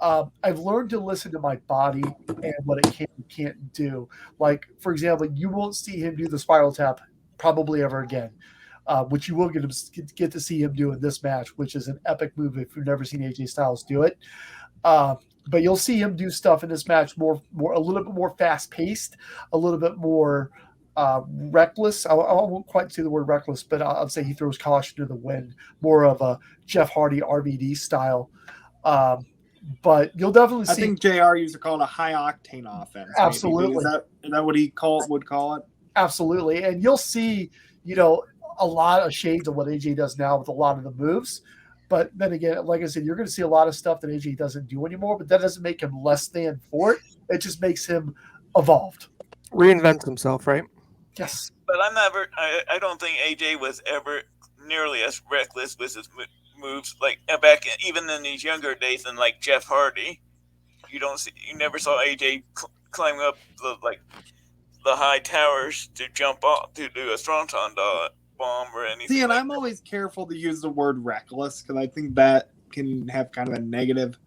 [SPEAKER 3] I've learned to listen to my body and what it can and can't do. Like, for example, you won't see him do the spiral tap probably ever again, which you will get to see him do in this match, which is an epic move if you've never seen AJ Styles do it. But you'll see him do stuff in this match a little bit more fast paced, a little bit more reckless. I won't quite say the word reckless, but I'll say he throws caution to the wind, more of a Jeff Hardy RVD style. But you'll definitely see.
[SPEAKER 11] I think JR used to call it a high octane offense.
[SPEAKER 3] Absolutely.
[SPEAKER 11] Is that what he would call it?
[SPEAKER 3] Absolutely. And you'll see, a lot of shades of what AJ does now with a lot of the moves. But then again, like I said, you're going to see a lot of stuff that AJ doesn't do anymore, but that doesn't make him less than for it. It just makes him evolved.
[SPEAKER 8] Reinvents himself, right?
[SPEAKER 3] Yes.
[SPEAKER 7] But I don't think AJ was ever nearly as reckless with his moves, like back even in these younger days than like Jeff Hardy. You never saw AJ climb up the high towers to jump off to do a Stronton bomb or anything.
[SPEAKER 11] See, and I'm always careful to use the word reckless because I think that can have kind of a negative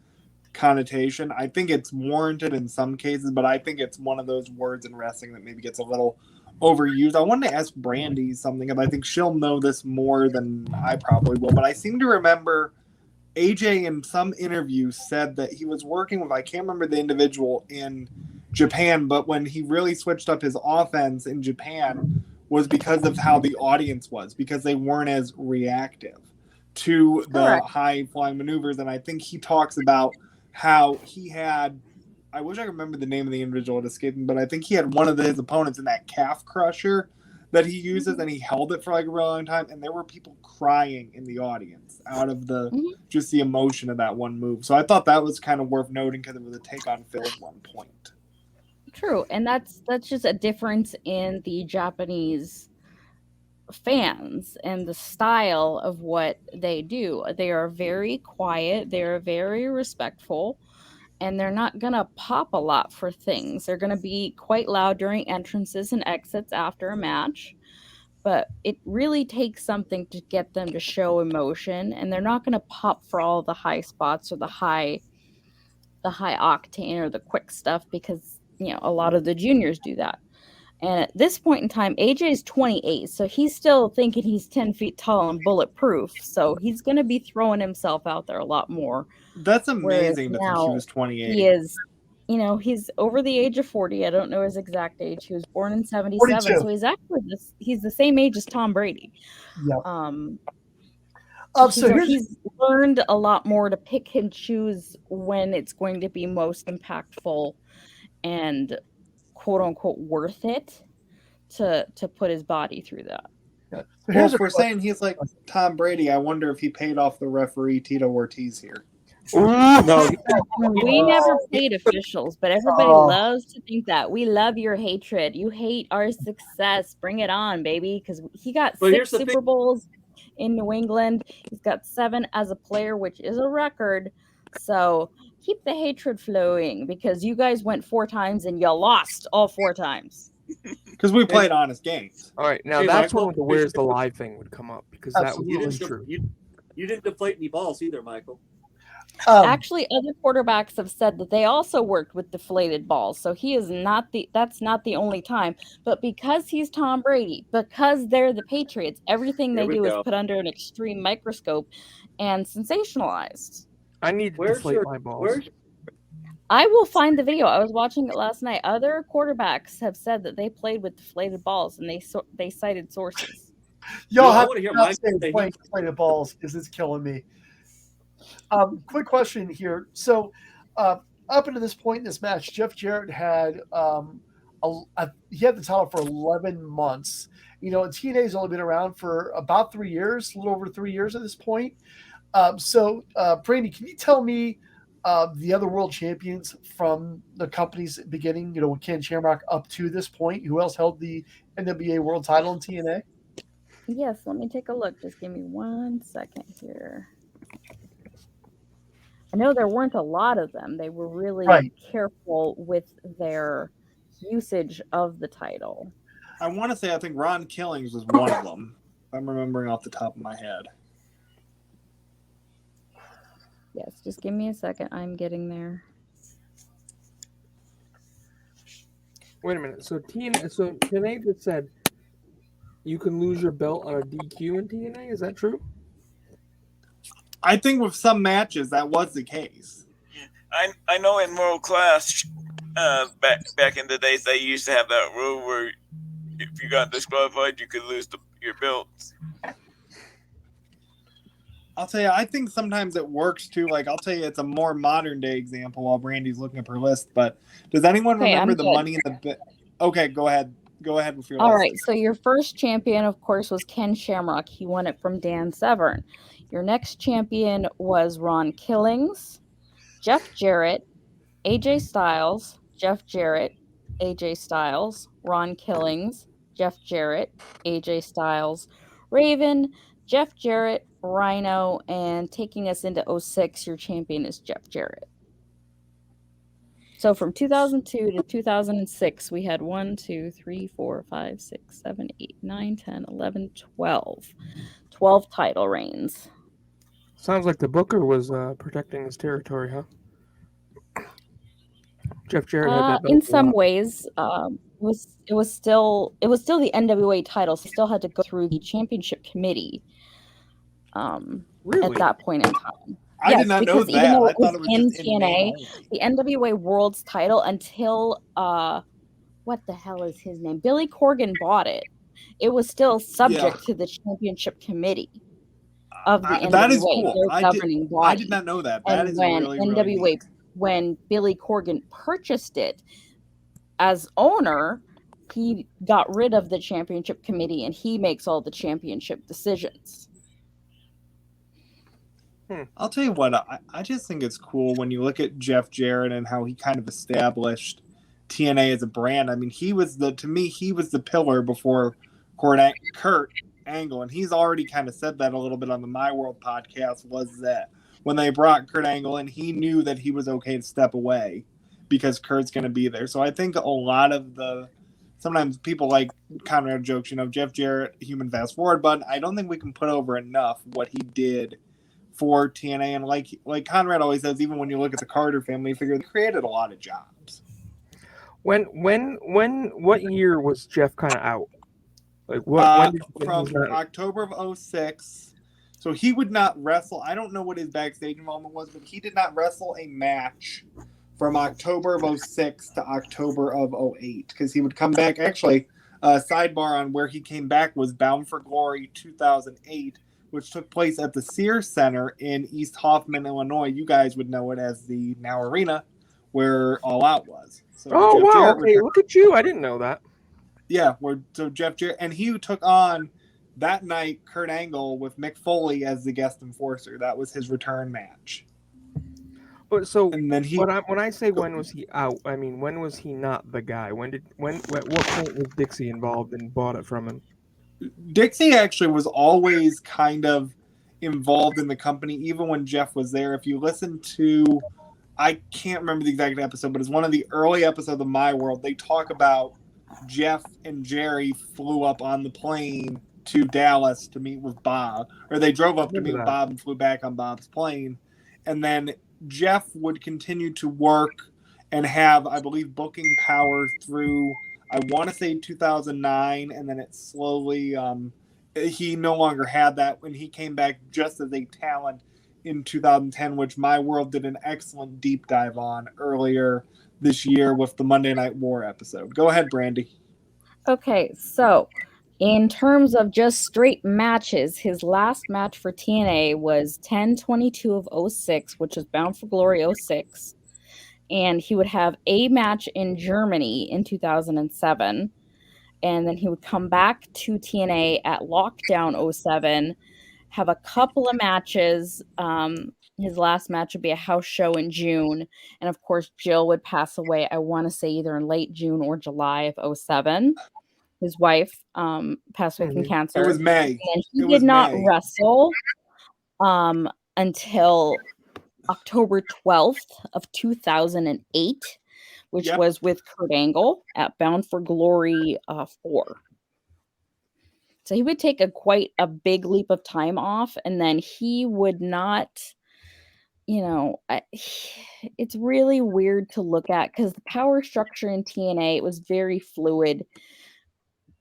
[SPEAKER 11] connotation. I think it's warranted in some cases, but I think it's one of those words in wrestling that maybe gets a little overused. I wanted to ask Brandy something, and I think she'll know this more than I probably will, but I seem to remember AJ in some interview said that he was working with, I can't remember the individual in Japan, but when he really switched up his offense in Japan was because of how the audience was, because they weren't as reactive to the high flying maneuvers. And I think he talks about how he had, I wish I could remember the name of the individual it escaped me, but I think he had one of his opponents in that calf crusher that he uses, and he held it for like a really long time, and there were people crying in the audience out of the just the emotion of that one move. So I thought that was kind of worth noting because it was a take on Phil at one point.
[SPEAKER 6] True, and that's just a difference in the Japanese fans and the style of what they do. They are very quiet, they're very respectful, and they're not gonna pop a lot for things. They're gonna be quite loud during entrances and exits after a match, but it really takes something to get them to show emotion, and they're not gonna pop for all the high spots or the high octane or the quick stuff, because a lot of the juniors do that. And at this point in time, AJ is 28, so he's still thinking he's 10 feet tall and bulletproof. So he's going to be throwing himself out there a lot more.
[SPEAKER 11] That's amazing to think he was 28.
[SPEAKER 6] He is, he's over the age of 40. I don't know his exact age. He was born in 77,
[SPEAKER 3] 42.
[SPEAKER 6] so he's the same age as Tom Brady.
[SPEAKER 3] Yep.
[SPEAKER 6] So he's learned a lot more to pick and choose when it's going to be most impactful and quote unquote worth it to put his body through that.
[SPEAKER 11] Well, if we're saying he's like Tom Brady, I wonder if he paid off the referee Tito Ortiz here.
[SPEAKER 10] No,
[SPEAKER 6] we never paid officials, but everybody loves to think that. We love your hatred. You hate our success. Bring it on, baby. Because he got 6 Super Bowls in New England. He's got 7 as a player, which is a record. So keep the hatred flowing, because you guys went 4 times and you lost all 4 times.
[SPEAKER 11] Because we played honest games.
[SPEAKER 8] All right, now
[SPEAKER 10] Hey,
[SPEAKER 8] that's
[SPEAKER 10] Michael,
[SPEAKER 8] when the "Where's the Live" thing would come up, because that was true.
[SPEAKER 10] You didn't deflate any balls either, Michael.
[SPEAKER 6] Actually, other quarterbacks have said that they also worked with deflated balls. So that's not the only time. But because he's Tom Brady, because they're the Patriots, everything they do is put under an extreme microscope and sensationalized.
[SPEAKER 8] I need to deflate my balls.
[SPEAKER 6] I will find the video. I was watching it last night. Other quarterbacks have said that they played with deflated balls, and they cited sources.
[SPEAKER 3] Y'all
[SPEAKER 10] I
[SPEAKER 3] have
[SPEAKER 10] want to hear
[SPEAKER 3] to
[SPEAKER 10] Mike
[SPEAKER 3] say playing deflated balls because it's killing me. Quick question here. So, up until this point in this match, Jeff Jarrett had he had the title for 11 months. TNA's only been around for about 3 years, a little over 3 years at this point. Brandy, can you tell me the other world champions from the company's beginning, with Ken Shamrock up to this point? Who else held the NWA world title in TNA?
[SPEAKER 6] Yes, let me take a look. Just give me 1 second here. I know there weren't a lot of them. They were really careful with their usage of the title.
[SPEAKER 11] I want to say I think Ron Killings was one of them. I'm remembering off the top of my head.
[SPEAKER 6] Yes, just give me a second. I'm getting there.
[SPEAKER 8] Wait a minute. So TNA just said you can lose your belt on a DQ in TNA. Is that true?
[SPEAKER 11] I think with some matches that was the case.
[SPEAKER 7] I know in World Class, back in the days, they used to have that rule where if you got disqualified, you could lose your belt.
[SPEAKER 11] I'll tell you, I think sometimes it works too. Like, I'll tell you, it's a more modern day example while Brandy's looking up her list. But does anyone remember the Money in the Okay, go ahead. Go ahead with your list.
[SPEAKER 6] All right, so your first champion, of course, was Ken Shamrock. He won it from Dan Severn. Your next champion was Ron Killings, Jeff Jarrett, AJ Styles, Jeff Jarrett, AJ Styles, Ron Killings, Jeff Jarrett, AJ Styles, Raven, Jeff Jarrett, Rhino, and taking us into 06, your champion is Jeff Jarrett. So from 2002 to 2006, we had 1, 2, 3, 4, 5, 6, 7, 8, 9, 10, 11, 12. 12 title reigns.
[SPEAKER 8] Sounds like the Booker was protecting his territory, huh? Jeff Jarrett had that belt
[SPEAKER 6] in some ways, it was still the NWA title, so still had to go through the championship committee.
[SPEAKER 8] Really?
[SPEAKER 6] At that point in time.
[SPEAKER 11] I did not know that.
[SPEAKER 6] Even though
[SPEAKER 11] I
[SPEAKER 6] it
[SPEAKER 11] thought
[SPEAKER 6] was
[SPEAKER 11] it was
[SPEAKER 6] in
[SPEAKER 11] just
[SPEAKER 6] TNA, the NWA World's title until what the hell is his name? Billy Corgan bought it. It was still subject to the championship committee of the NWA.
[SPEAKER 11] That is cool.
[SPEAKER 6] Their governing body.
[SPEAKER 11] I did not know that. That is really, really neat.
[SPEAKER 6] When Billy Corgan purchased it as owner, he got rid of the championship committee and he makes all the championship decisions.
[SPEAKER 11] I'll tell you what, I just think it's cool when you look at Jeff Jarrett and how he kind of established TNA as a brand. I mean, he was the pillar before Kurt Angle, and he's already kind of said that a little bit on the My World podcast, was that when they brought Kurt Angle in, he knew that he was okay to step away because Kurt's going to be there. So I think a lot of sometimes people like Conrad jokes, Jeff Jarrett, human fast forward button. I don't think we can put over enough what he did for TNA, and like Conrad always says, even when you look at the Carter family, you figure they created a lot of jobs.
[SPEAKER 8] What year was Jeff kind of out? Like
[SPEAKER 11] from October of 2006. So he would not wrestle. I don't know what his backstage involvement was, but he did not wrestle a match from October of 2006 to October of 2008 because he would come back. Actually, sidebar on where he came back was Bound for Glory 2008. Which took place at the Sears Center in East Hoffman, Illinois. You guys would know it as the Now Arena, where All Out was. So Jeff Jarrett
[SPEAKER 8] okay, look at you. I didn't know that.
[SPEAKER 11] Yeah, so Jeff Jarrett, and he took on that night Kurt Angle with Mick Foley as the guest enforcer. That was his return match.
[SPEAKER 8] But so,
[SPEAKER 11] and then
[SPEAKER 8] when I say when was he out, I mean when was he not the guy? At what point was Dixie involved and bought it from him?
[SPEAKER 11] Dixie actually was always kind of involved in the company, even when Jeff was there. If you listen to, I can't remember the exact episode, but it's one of the early episodes of My World. They talk about Jeff and Jerry flew up on the plane to Dallas to meet with Bob, or they drove up to meet with Bob and flew back on Bob's plane. And then Jeff would continue to work and have, I believe, booking power through, I want to say 2009, and then it slowly, he no longer had that when he came back just as a talent in 2010, which My World did an excellent deep dive on earlier this year with the Monday Night War episode. Go ahead, Brandy.
[SPEAKER 6] Okay, so in terms of just straight matches, his last match for TNA was 10/22 of 2006, which was Bound for Glory 2006. And he would have a match in Germany in 2007. And then he would come back to TNA at Lockdown 2007, have a couple of matches. His last match would be a house show in June. And of course, Jill would pass away, I want to say either in late June or July of 2007. His wife passed away from cancer.
[SPEAKER 11] It was May.
[SPEAKER 6] And he did not wrestle until October 12th of 2008, which was with Kurt Angle at Bound for Glory 4. So he would take quite a big leap of time off, and then he would not, it's really weird to look at because the power structure in TNA, it was very fluid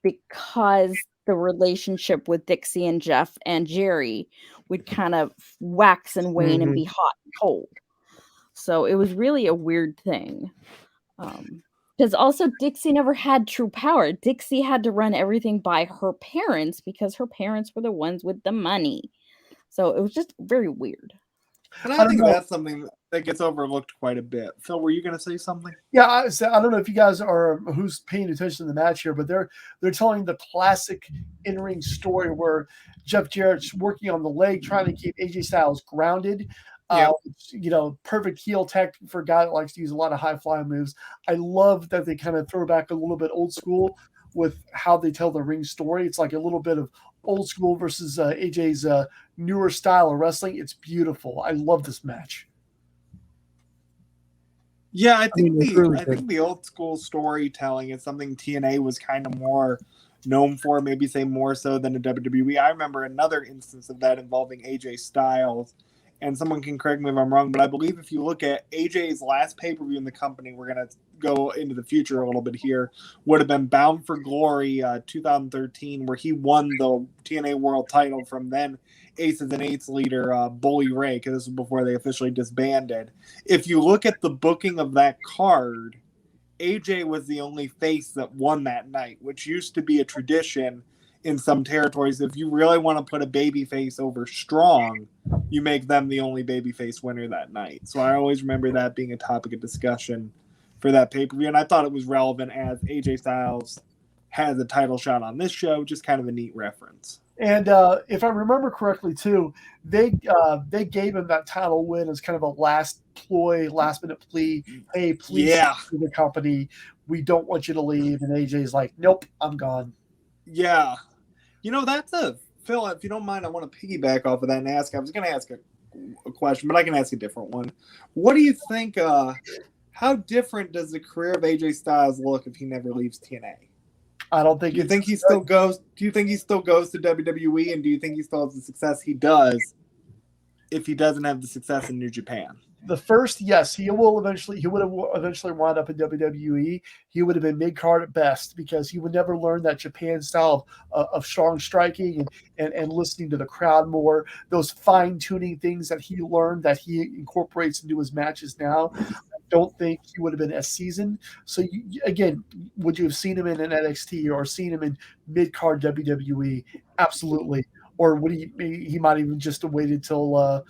[SPEAKER 6] because the relationship with Dixie and Jeff and Jerry would kind of wax and wane and be hot and cold. So it was really a weird thing. Because also Dixie never had true power. Dixie had to run everything by her parents because her parents were the ones with the money. So it was just very weird.
[SPEAKER 11] And I think that's something that gets overlooked quite a bit. Phil, were you going to say something?
[SPEAKER 3] Yeah, I don't know if you guys are who's paying attention to the match here, but they're telling the classic in-ring story where Jeff Jarrett's working on the leg, trying to keep AJ Styles grounded. Perfect heel tactic for a guy that likes to use a lot of high-flying moves. I love that they kind of throw back a little bit old school with how they tell the ring story. It's like a little bit of old school versus AJ's newer style of wrestling. It's beautiful. I love this match.
[SPEAKER 11] Yeah, I think the old school storytelling is something TNA was kind of more known for, maybe say more so than the WWE. I remember another instance of that involving AJ Styles, and someone can correct me if I'm wrong, but I believe if you look at AJ's last pay-per-view in the company, we're going to go into the future a little bit here, would have been Bound for Glory 2013, where he won the TNA World title from then Aces and Eights leader Bully Ray, because this was before they officially disbanded. If you look at the booking of that card, AJ was the only face that won that night, which used to be a tradition in some territories. If you really want to put a babyface over strong, you make them the only babyface winner that night. So I always remember that being a topic of discussion for that pay-per-view, and I thought it was relevant as AJ Styles has a title shot on this show. Just kind of a neat reference.
[SPEAKER 3] And if I remember correctly, too, they gave him that title win as kind of a last minute plea. Hey, please, to the company, we don't want you to leave. And AJ's like, nope, I'm gone.
[SPEAKER 11] Yeah, that's Phil. If you don't mind, I want to piggyback off of that and ask. I was going to ask a question, but I can ask a different one. What do you think? How different does the career of AJ Styles look if he never leaves TNA?
[SPEAKER 3] I don't think.
[SPEAKER 11] Do you think he still goes? Do you think he still goes to WWE? And do you think he still has the success he does if he doesn't have the success in New Japan?
[SPEAKER 3] The first, yes, he would have eventually wound up in WWE. He would have been mid-card at best because he would never learn that Japan style of strong striking and listening to the crowd more. Those fine-tuning things that he learned that he incorporates into his matches now. I don't think he would have been as seasoned. So, again, would you have seen him in an NXT or seen him in mid-card WWE? Absolutely. Or would he might even just have waited till,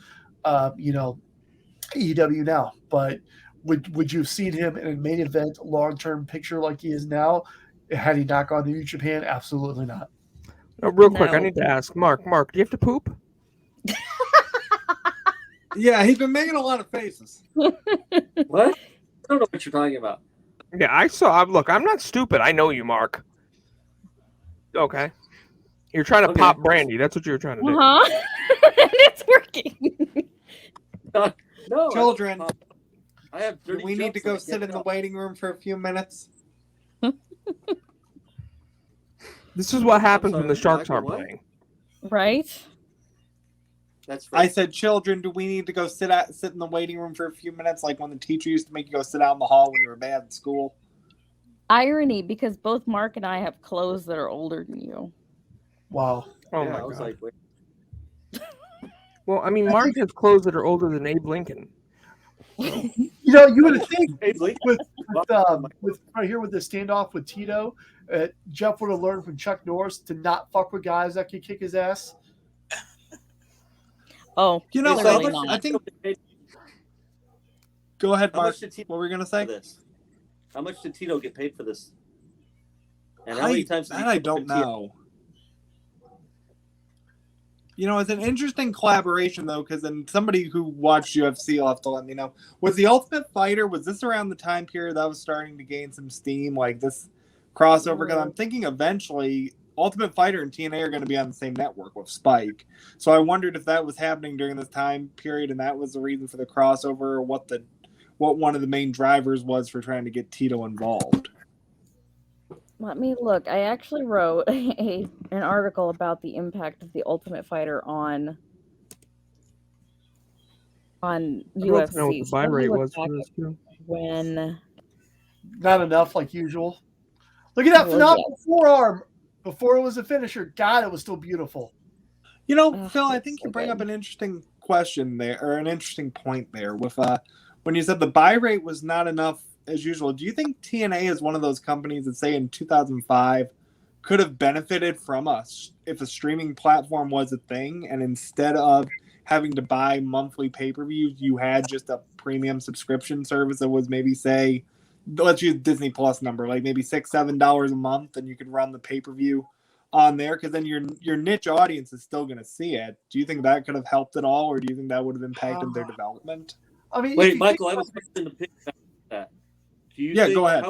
[SPEAKER 3] AEW now, but would you have seen him in a main event long-term picture like he is now had he not gone to New Japan? Absolutely not.
[SPEAKER 8] No, real quick, I need to ask Mark, do you have to poop?
[SPEAKER 11] Yeah, he's been making a lot of faces.
[SPEAKER 10] What? I don't know what you're talking about.
[SPEAKER 8] Yeah, I saw. Look, I'm not stupid. I know you, Mark. Okay. You're trying to pop Brandy. That's what you're trying to do.
[SPEAKER 6] And it's working.
[SPEAKER 10] No,
[SPEAKER 11] children.
[SPEAKER 10] I have.
[SPEAKER 11] Do we need to go sit in the waiting room for a few minutes?
[SPEAKER 8] This is what happens when the Sharks aren't playing.
[SPEAKER 6] Right.
[SPEAKER 10] That's right.
[SPEAKER 11] I said, children, do we need to go sit in the waiting room for a few minutes, like when the teacher used to make you go sit out in the hall when you were bad at school?
[SPEAKER 6] Irony, because both Mark and I have clothes that are older than you.
[SPEAKER 3] Wow.
[SPEAKER 8] Oh
[SPEAKER 10] Yeah,
[SPEAKER 8] my
[SPEAKER 10] I was
[SPEAKER 8] god.
[SPEAKER 10] like, wait.
[SPEAKER 8] Well, I mean, Mark has clothes that are older than Abe Lincoln.
[SPEAKER 3] You would think with right here with the standoff with Tito, Jeff would have learned from Chuck Norris to not fuck with guys that could kick his ass.
[SPEAKER 6] Oh,
[SPEAKER 11] I think. Go ahead, Mark. What were you gonna say?
[SPEAKER 10] How much did Tito get paid for this? And how many times?
[SPEAKER 11] I don't know. It's an interesting collaboration, though, because then somebody who watched UFC will have to let me know. Was the Ultimate Fighter, was this around the time period that was starting to gain some steam, like this crossover? Because I'm thinking eventually Ultimate Fighter and TNA are going to be on the same network with Spike. So I wondered if that was happening during this time period, and that was the reason for the crossover, or what one of the main drivers was for trying to get Tito involved.
[SPEAKER 6] Let me look. I actually wrote an article about the impact of the Ultimate Fighter on UFC.
[SPEAKER 8] Know what the buy rate was for this too.
[SPEAKER 6] When
[SPEAKER 3] not enough, like usual. Look at that phenomenal forearm before it was a finisher. God, it was still beautiful.
[SPEAKER 11] Phil, I think you bring up an interesting question there, or an interesting point there with when you said the buy rate was not enough as usual. Do you think TNA is one of those companies that, say, in 2005 could have benefited from us if a streaming platform was a thing, and instead of having to buy monthly pay-per-views, you had just a premium subscription service that was maybe, say, let's use Disney Plus number, like maybe $6-7 a month, and you could run the pay-per-view on there, because then your niche audience is still going to see it. Do you think that could have helped at all, or do you think that would have impacted their development?
[SPEAKER 3] I mean,
[SPEAKER 10] wait, Michael, I have a question to pick that. Do you think,
[SPEAKER 11] go ahead.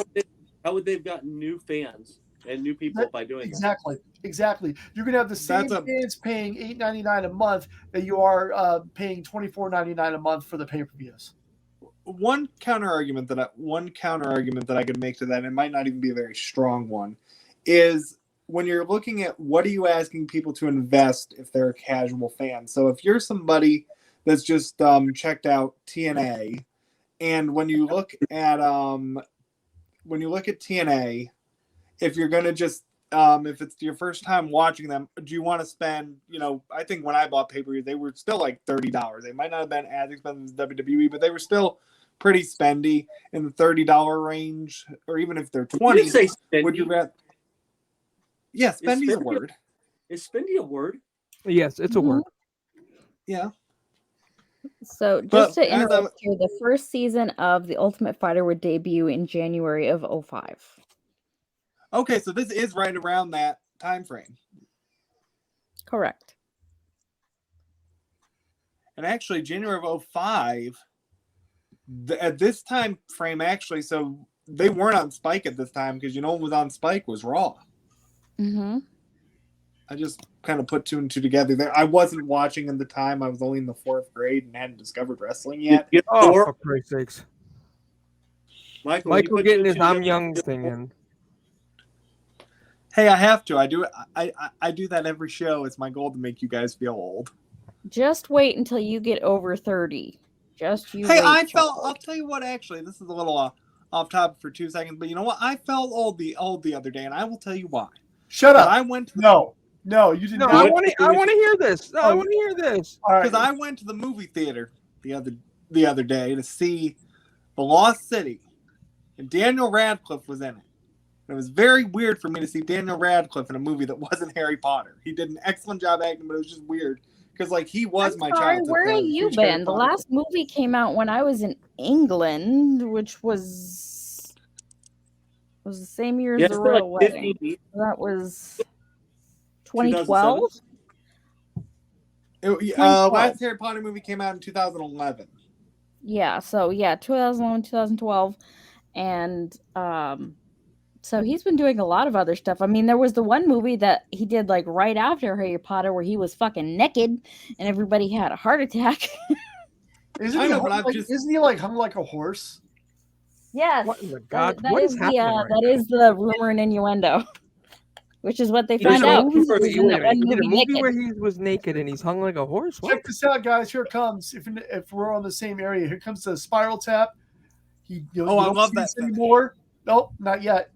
[SPEAKER 10] How would they have gotten new fans and new people by doing
[SPEAKER 3] that? Exactly. You're going to have the same fans paying $8.99 a month that you are paying $24.99 a month for the pay-per-views.
[SPEAKER 11] One counter argument that I could make to that, and it might not even be a very strong one, is when you're looking at what are you asking people to invest if they're a casual fan. So if you're somebody that's just checked out TNA, and when you look at TNA, if you're gonna just if it's your first time watching them, do you want to spend? I think when I bought pay-per-views, they were still like $30. They might not have been as expensive as WWE, but they were still pretty spendy in the $30 range, or even if they're $20. Would you rather? Yeah, spendy is a word.
[SPEAKER 10] Is spendy a word?
[SPEAKER 8] Yes, it's a word.
[SPEAKER 11] Yeah.
[SPEAKER 6] So just to interrupt here, the first season of The Ultimate Fighter would debut in January of 2005.
[SPEAKER 11] Okay, so this is right around that time frame.
[SPEAKER 6] Correct.
[SPEAKER 11] And actually, January of 2005, at this time frame, actually, so they weren't on Spike at this time because what was on Spike was Raw.
[SPEAKER 6] Mm-hmm.
[SPEAKER 11] I just kind of put two and two together there. I wasn't watching at the time. I was only in the 4th grade and hadn't discovered wrestling yet.
[SPEAKER 8] Oh, for Christ's sakes. Michael
[SPEAKER 11] you
[SPEAKER 8] getting his
[SPEAKER 11] put
[SPEAKER 8] I'm young thing in.
[SPEAKER 11] Hey, I have to. I do. I do that every show. It's my goal to make you guys feel old.
[SPEAKER 6] Just wait until you get over 30. Just you.
[SPEAKER 11] Hey,
[SPEAKER 6] wait,
[SPEAKER 11] I'll tell you what. Actually, this is a little off topic for 2 seconds, but you know what? I felt old the other day, and I will tell you why.
[SPEAKER 3] Shut up.
[SPEAKER 11] I went to
[SPEAKER 3] No, you didn't.
[SPEAKER 8] No, I want to hear this. No, I want to hear this.
[SPEAKER 11] Because I went to the movie theater the other day to see The Lost City, and Daniel Radcliffe was in it. And it was very weird for me to see Daniel Radcliffe in a movie that wasn't Harry Potter. He did an excellent job acting, but it was just weird because he was my childhood.
[SPEAKER 6] Where have you been? The last movie came out when I was in England, which was the same year as the Royal Wedding. That was 2012.
[SPEAKER 11] Last Harry Potter movie came out in 2011.
[SPEAKER 6] Yeah, so 2011, 2012, and so he's been doing a lot of other stuff. I mean, there was the one movie that he did like right after Harry Potter where he was fucking naked and everybody had a heart attack.
[SPEAKER 3] Isn't he hung like a horse?
[SPEAKER 6] Yes.
[SPEAKER 8] What in the God?
[SPEAKER 6] That
[SPEAKER 8] What
[SPEAKER 6] is
[SPEAKER 8] is happening right
[SPEAKER 6] that is the rumor and innuendo, which is what they found out.
[SPEAKER 8] He did a movie
[SPEAKER 6] naked.
[SPEAKER 8] where he was naked and he's hung like a horse. What?
[SPEAKER 3] Check this out, guys. Here it comes. If we're on the same area, here comes the spiral tap. I love that anymore. Nope, not yet.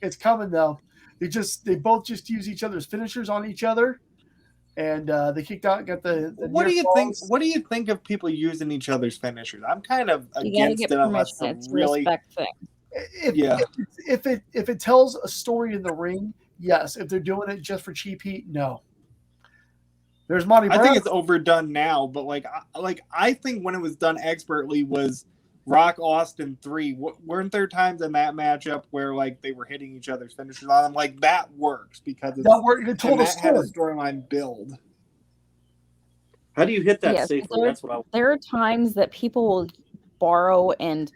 [SPEAKER 3] It's coming though. They both just use each other's finishers on each other, and they kicked out. Got the
[SPEAKER 11] what do you think? What do you think of people using each other's finishers? I'm kind of against it unless it's really
[SPEAKER 6] respect thing.
[SPEAKER 3] If it tells a story in the ring, yes. If they're doing it just for cheap heat, no. There's Monty Brown.
[SPEAKER 11] I think it's overdone now, but I think when it was done expertly was Rock Austin 3. Weren't there times in that matchup where they were hitting each other's finishers on them? That works because it
[SPEAKER 3] told a
[SPEAKER 11] had a storyline build.
[SPEAKER 10] How do you hit that safely? That's what
[SPEAKER 6] there are times that people will borrow and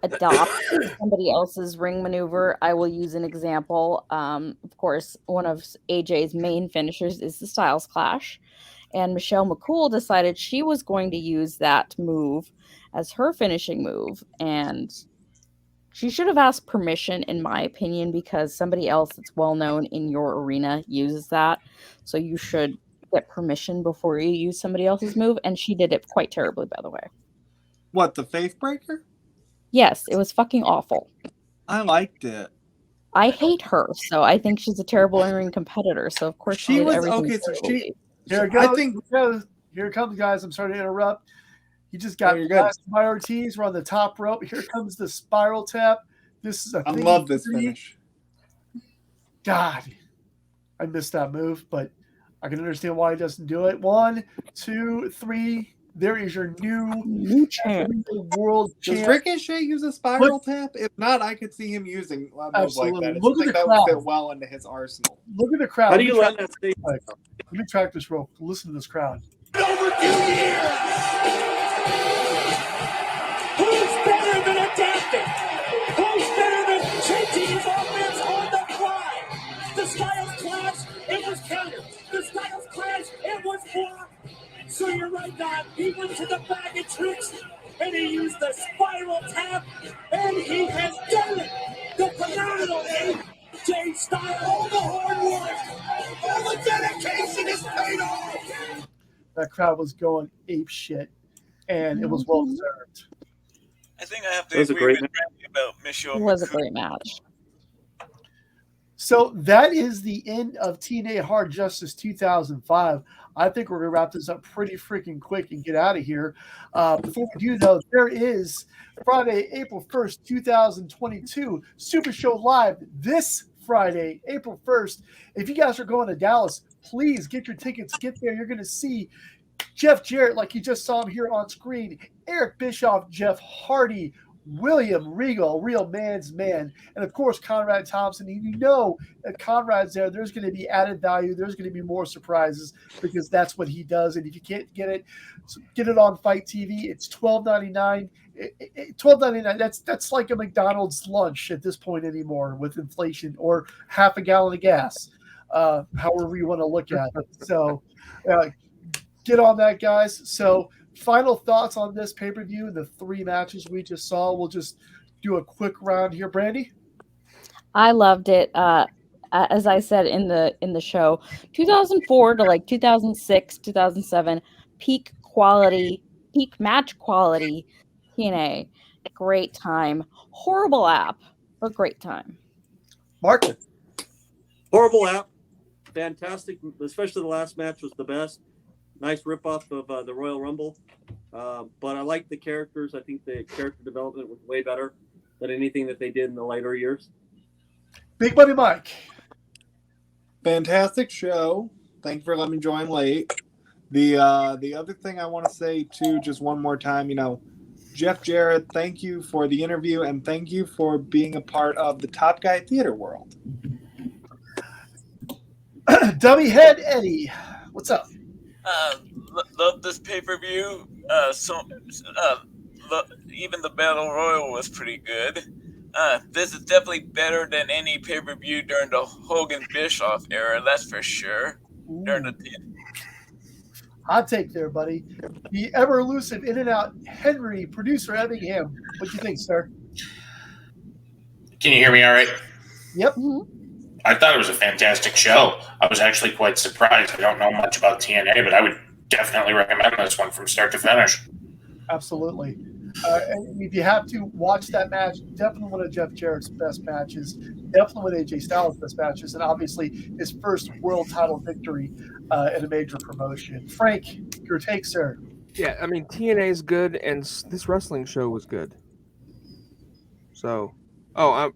[SPEAKER 6] adopt somebody else's ring maneuver. I will use an example. Of course, one of AJ's main finishers is the Styles Clash, and Michelle McCool decided she was going to use that move as her finishing move, and she should have asked permission, in my opinion, because somebody else that's well known in your arena uses that. So you should get permission before you use somebody else's move, and she did it quite terribly, by the way.
[SPEAKER 11] What, the Faith Breaker?
[SPEAKER 6] Yes, it was fucking awful.
[SPEAKER 11] I liked it.
[SPEAKER 6] I hate her, so I think she's a terrible in-ring competitor. So of course she was everything.
[SPEAKER 3] Okay. So here it goes. Here it comes, guys. I'm sorry to interrupt. You just got by Ortiz. We're on the top rope. Here comes the spiral tap. This is
[SPEAKER 11] I love this finish.
[SPEAKER 3] God, I missed that move, but I can understand why he doesn't do it. 1, 2, 3. There is your new champ. World champ.
[SPEAKER 11] Does Ricochet use a spiral tap? If not, I could see him using a move like that.
[SPEAKER 3] Look at the
[SPEAKER 11] that
[SPEAKER 3] crowd.
[SPEAKER 11] would fit well into his arsenal.
[SPEAKER 3] Look at the crowd.
[SPEAKER 10] How do you let that stay?
[SPEAKER 3] Let me track this rope. Listen to this crowd.
[SPEAKER 2] Over 2 years. Who's better than adapting? Who's better than changing his offense on the fly? The Styles Clash, it was counter. The Styles Clash, it was blocked. So you're right, Don. He went to the bag of tricks, and he used the spiral tap, and he has done it. The phenomenal AJ Styles, all the hard work, all the dedication is paid off.
[SPEAKER 3] That crowd was going ape shit, and it was well deserved.
[SPEAKER 7] I think I have to agree with Randy about Michelle.
[SPEAKER 6] It was a great match.
[SPEAKER 3] So that is the end of TNA Hard Justice 2005. I think we're going to wrap this up pretty freaking quick and get out of here. Before we do, though, there is Friday, April 1st, 2022, Super Show Live this Friday, April 1st. If you guys are going to Dallas, please get your tickets. Get there. You're going to see Jeff Jarrett, like you just saw him here on screen, Eric Bischoff, Jeff Hardy, William Regal, real man's man, and of course Conrad Thompson. And you know that Conrad's there. There's going to be added value. There's going to be more surprises because that's what he does. And if you can't get it on Fight TV. It's $12.99. $12.99. That's like a McDonald's lunch at this point anymore with inflation, or half a gallon of gas, however you want to look at it. So get on that, guys. So final thoughts on this pay-per-view, the 3 matches we just saw. We'll just do a quick round here. Brandy?
[SPEAKER 6] I loved it. As I said in the show, 2004 to like 2006, 2007, peak match quality TNA. Great time. Horrible app, but great time.
[SPEAKER 3] Mark?
[SPEAKER 10] Horrible app. Fantastic. Especially the last match was the best. Nice ripoff of the Royal Rumble. But I like the characters. I think the character development was way better than anything that they did in the later years.
[SPEAKER 3] Big Buddy Mike.
[SPEAKER 11] Fantastic show. Thank you for letting me join late. The other thing I want to say too, just one more time, Jeff Jarrett, thank you for the interview and thank you for being a part of the Top Guy Theater world.
[SPEAKER 3] Dummy Head Eddie, what's up?
[SPEAKER 7] Love this pay-per-view. Even the Battle Royal was pretty good. This is definitely better than any pay-per-view during the Hogan-Bischoff era, that's for sure. During the
[SPEAKER 3] Hot take there, buddy. The ever-elusive in-and-out Henry, producer Evingham. What do you think, sir?
[SPEAKER 9] Can you hear me all right?
[SPEAKER 3] Yep.
[SPEAKER 9] I thought it was a fantastic show. I was actually quite surprised. I don't know much about TNA, but I would definitely recommend this one from start to finish.
[SPEAKER 3] Absolutely. And if you have to watch that match, definitely one of Jeff Jarrett's best matches, definitely one of AJ Styles' best matches, and obviously his first world title victory in a major promotion. Frank, your take, sir?
[SPEAKER 8] Yeah, I mean, TNA is good, and this wrestling show was good. So,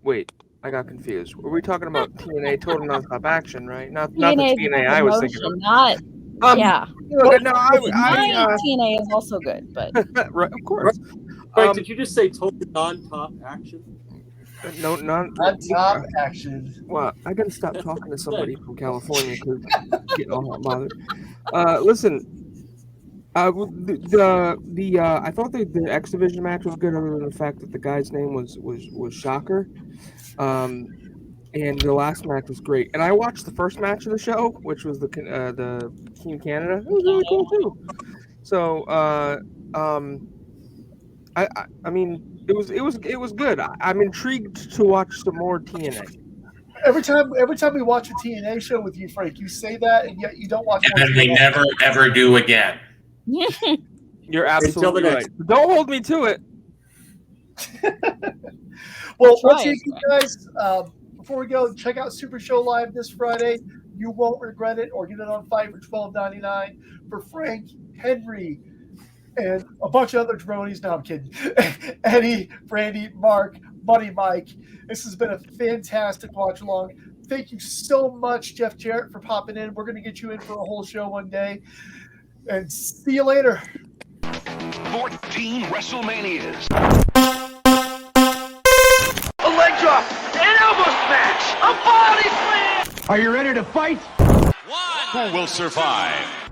[SPEAKER 8] wait, I got confused. Were we talking about TNA Total Nonstop Action, right? Not the TNA I was thinking of.
[SPEAKER 6] Not, yeah.
[SPEAKER 8] No,
[SPEAKER 6] TNA is also good, but
[SPEAKER 8] right, of course.
[SPEAKER 10] Frank, did you just say Total Non-Top Action?
[SPEAKER 8] No,
[SPEAKER 3] non-top action.
[SPEAKER 8] Well, I gotta stop talking to somebody from California because get all hot bothered. Listen, I thought the X Division match was good, other than the fact that the guy's name was Shocker. And the last match was great. And I watched the first match of the show, which was the Team Canada. It was really cool too. So, I mean, it was good. I'm intrigued to watch some more TNA.
[SPEAKER 3] Every time we watch a TNA show with you, Frank, you say that, and yet you don't watch.
[SPEAKER 9] And then they never ever do again.
[SPEAKER 8] You're absolutely right. Don't hold me to it.
[SPEAKER 3] Well, once again, guys, before we go, check out Super Show Live this Friday. You won't regret it, or get it on Fight for $12.99 for Frank, Henry, and a bunch of other jabronis. No, I'm kidding. Eddie, Brandy, Mark, Buddy Mike. This has been a fantastic watch along. Thank you so much, Jeff Jarrett, for popping in. We're going to get you in for a whole show one day. And see you later.
[SPEAKER 14] 14 WrestleManias.
[SPEAKER 13] A leg drop, an elbow smash, a body slam.
[SPEAKER 14] Are you ready to fight? Who will survive?